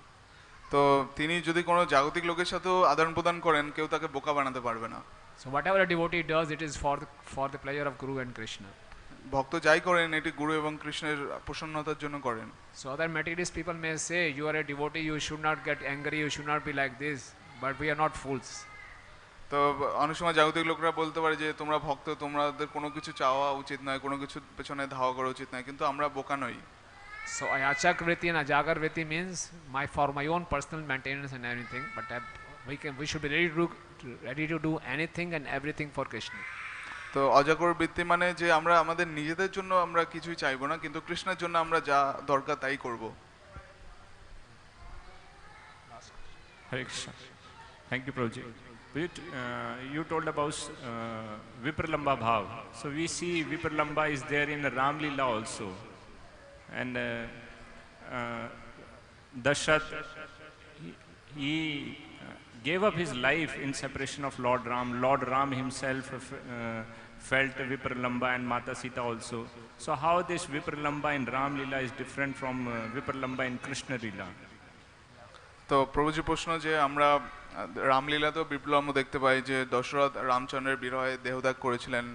তো তিনি যদি কোনো জাগতিক লোকের সাথেও আদান প্রদান করেন, কেউ তাকে বোকা বানাতে পারবে না. So whatever a devotee does, it is for the pleasure of Guru and Krishna. ভক্ত যাই করেন এটি গুরু এবং কৃষ্ণের প্রসন্নতার জন্য করেন। So other materialist people may say, you are a devotee, you should not get angry, you should not be like this, but we are not fools. তো অনেক সময় জাগতিক লোকরা বলতে পারে যে তোমরা ভক্ত, তোমাদের কোনো কিছু চাওয়া উচিত নয়, কোনো কিছুর পেছনে ধাওয়া করা উচিত নয়, কিন্তু আমরা বোকা নই। So ayachak vritti and ajagar vritti means for my own personal maintenance and everything, but we should be ready to do anything and everything for Krishna. তো অজাগর বৃত্তি মানে যে আমরা আমাদের নিজেদের জন্য আমরা কিছুই চাইবো না, কিন্তু কৃষ্ণের জন্য আমরা যা দরকার তাই করব। Hare Krishna. Thank you, Prabhuji. You told about Vipralamba Bhav. So we see Vipralamba is there in Ram Leela also. And Dashrath, he gave up his life in separation of Lord Ram. Lord Ram himself felt Vipralamba and Mata Sita also. So how this Vipralamba in Ram Leela is different from Vipralamba in Krishna Leela? তো প্রভুজি প্রশ্ন যে আমরা রামলীলাতেও বিপ্লব দেখতে পাই যে দশরথ রামচন্দ্রের বিরহে দেহত্যাগ করেছিলেন,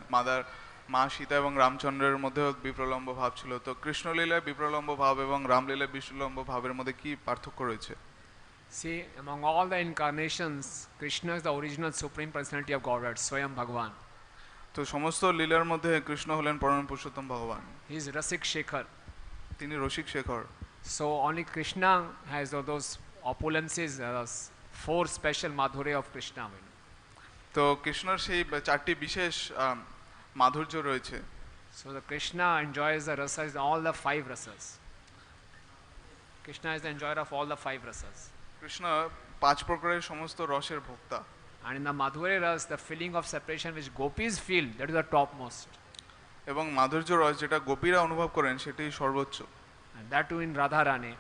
মা সীতা এবং রামচন্দ্রের মধ্যেও বিপ্রলম্ব ভাব ছিল। তো কৃষ্ণলীলায় বিপ্রলম্ব ভাব এবং রামলীলায় বিপ্রলম্ব ভাবের মধ্যে কি পার্থক্য রয়েছে? See, among all the incarnations, Krishna is the original supreme personality of Godhead, Swayam Bhagavan. তো সমস্ত লীলার মধ্যে কৃষ্ণ হলেন পরম পুরুষোত্তম ভগবান। He is Rasik Shekhar. তিনি রসিক Shekhar. So only Krishna has those opulences, four special madhurya of Krishna. তো কৃষ্ণর সেই চারটি বিশেষ মাধুর্য রয়েছে। So the Krishna enjoys the rasas, all the five rasas. Krishna is the enjoyer of all the five rasas. Krishna পাঁচ প্রকারের সমস্ত রসের ভোক্তা। And in the madhurya ras, the feeling of separation which gopis feel, that is the topmost. এবং মাধুর্য রস যেটা গোপীরা অনুভব করেন সেটি সর্বোচ্চ। And that too in Radharani.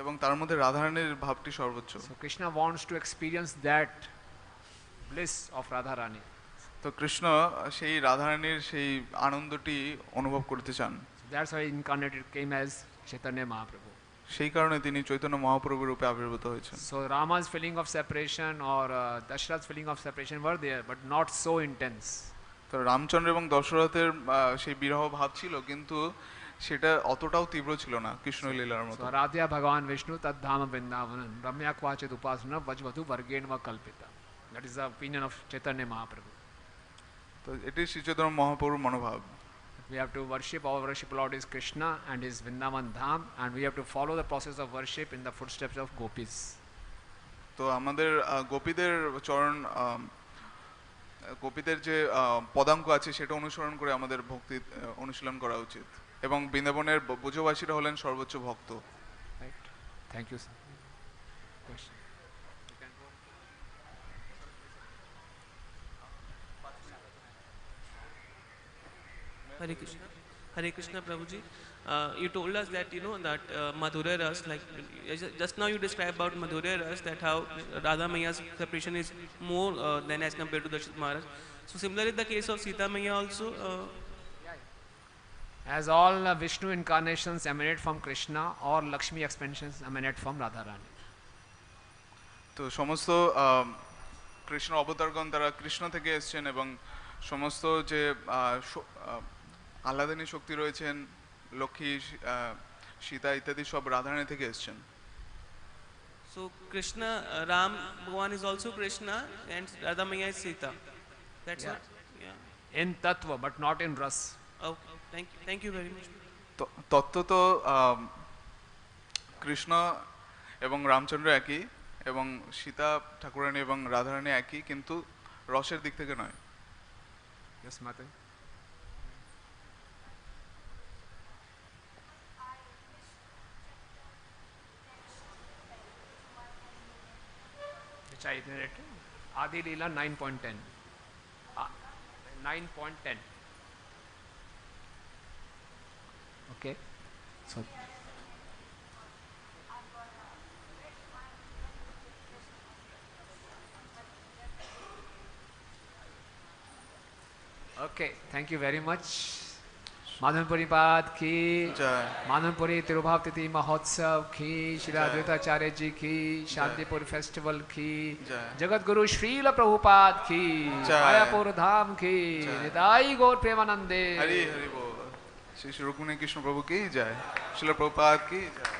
এবং তার মধ্যে রাধারানীর ভাবটি সর্বোচ্চ। So Krishna wants to experience that bliss of Radharani. তো কৃষ্ণ সেই রাধারানীর সেই আনন্দটি অনুভব করতে চান। So that's why incarnated came as Chaitanya Mahaprabhu. সেই কারণে তিনি চৈতন্য মহাপ্রভু রূপে আবির্ভূত হয়েছেন। So Rama's feeling of separation or Dashrath's feeling of separation were there, but not so intense. তো রামচন্দ্র এবং দশরথের সেই বিরহ ভাব ছিল, কিন্তু সেটা অতটাও তীব্র ছিল না কৃষ্ণ লীলার মতো। So Radhya Bhagavan Vishnu tad dhama Vrindavanam ramya kvachit upasana vajvatu vargenva kalpita. That is the opinion of Chaitanya Mahaprabhu. তো এটি শ্রী চৈতন্য মহাপ্রভুর মনোভাব। We have to worship, our worship Lord is Krishna and his Vrindavan Dham, and we have to follow the process of worship in the footsteps of gopis. তো আমাদের গোপীদের চরণ, গোপীদের যে পদাঙ্ক আছে সেটা অনুসরণ করে আমাদের ভক্তি অনুশীলন করা উচিত, এবং বৃন্দাবনের ব্রজবাসীরা হলেন সর্বোচ্চ ভক্ত। Right. Thank you, sir. Question. Hare Krishna Prabhuji. You told us that that Madhurya Ras, like just now you described about Madhurya Ras, that how Radha Maiya's separation is more than as compared to Dashrath Maharaj. So similarly the case of Sita Maiya also. As all Vishnu incarnations emanate from Krishna, or Lakshmi expansions emanate from Radharani. তো সমস্ত কৃষ্ণ অবতারগণ তারা কৃষ্ণ থেকে এসেছেন, এবং সমস্ত যে আহ্লাদিনী শক্তি রয়েছেন, লক্ষ্মী, সীতা ইত্যাদি সব রাধারানী থেকে এসেছেন। So Krishna, Ram Bhagavan is also Krishna and Radha Maiya is Sita. That's what. Yeah. In tattva, but not in ras. Okay, thank you very much. তত্ত্ব তো কৃষ্ণ এবং রামচন্দ্র একই, এবং সীতা ঠাকুরানী এবং রাধারানী একই, কিন্তু রসের দিক থেকে নয়। Yes, Mate. Which I iterated. Adi Leela 9.10. 9.10. Okay. So. Okay, thank you very much. Madhavendra Puri की माधवपुरी पुरी तिरुभाव तिथि महोत्सव की, श्री अद्वैताचार्य जी की, शांतिपुर फेस्टिवल की, जगत गुरु श्रील प्रभुपाद की, मायापुर धाम की, निदाई गौर प्रेमानंदे। हरि हरि बोल। श्री श्री रुक्मिणी कृष्ण प्रभु की जय, श्रील प्रभुपाद की जय।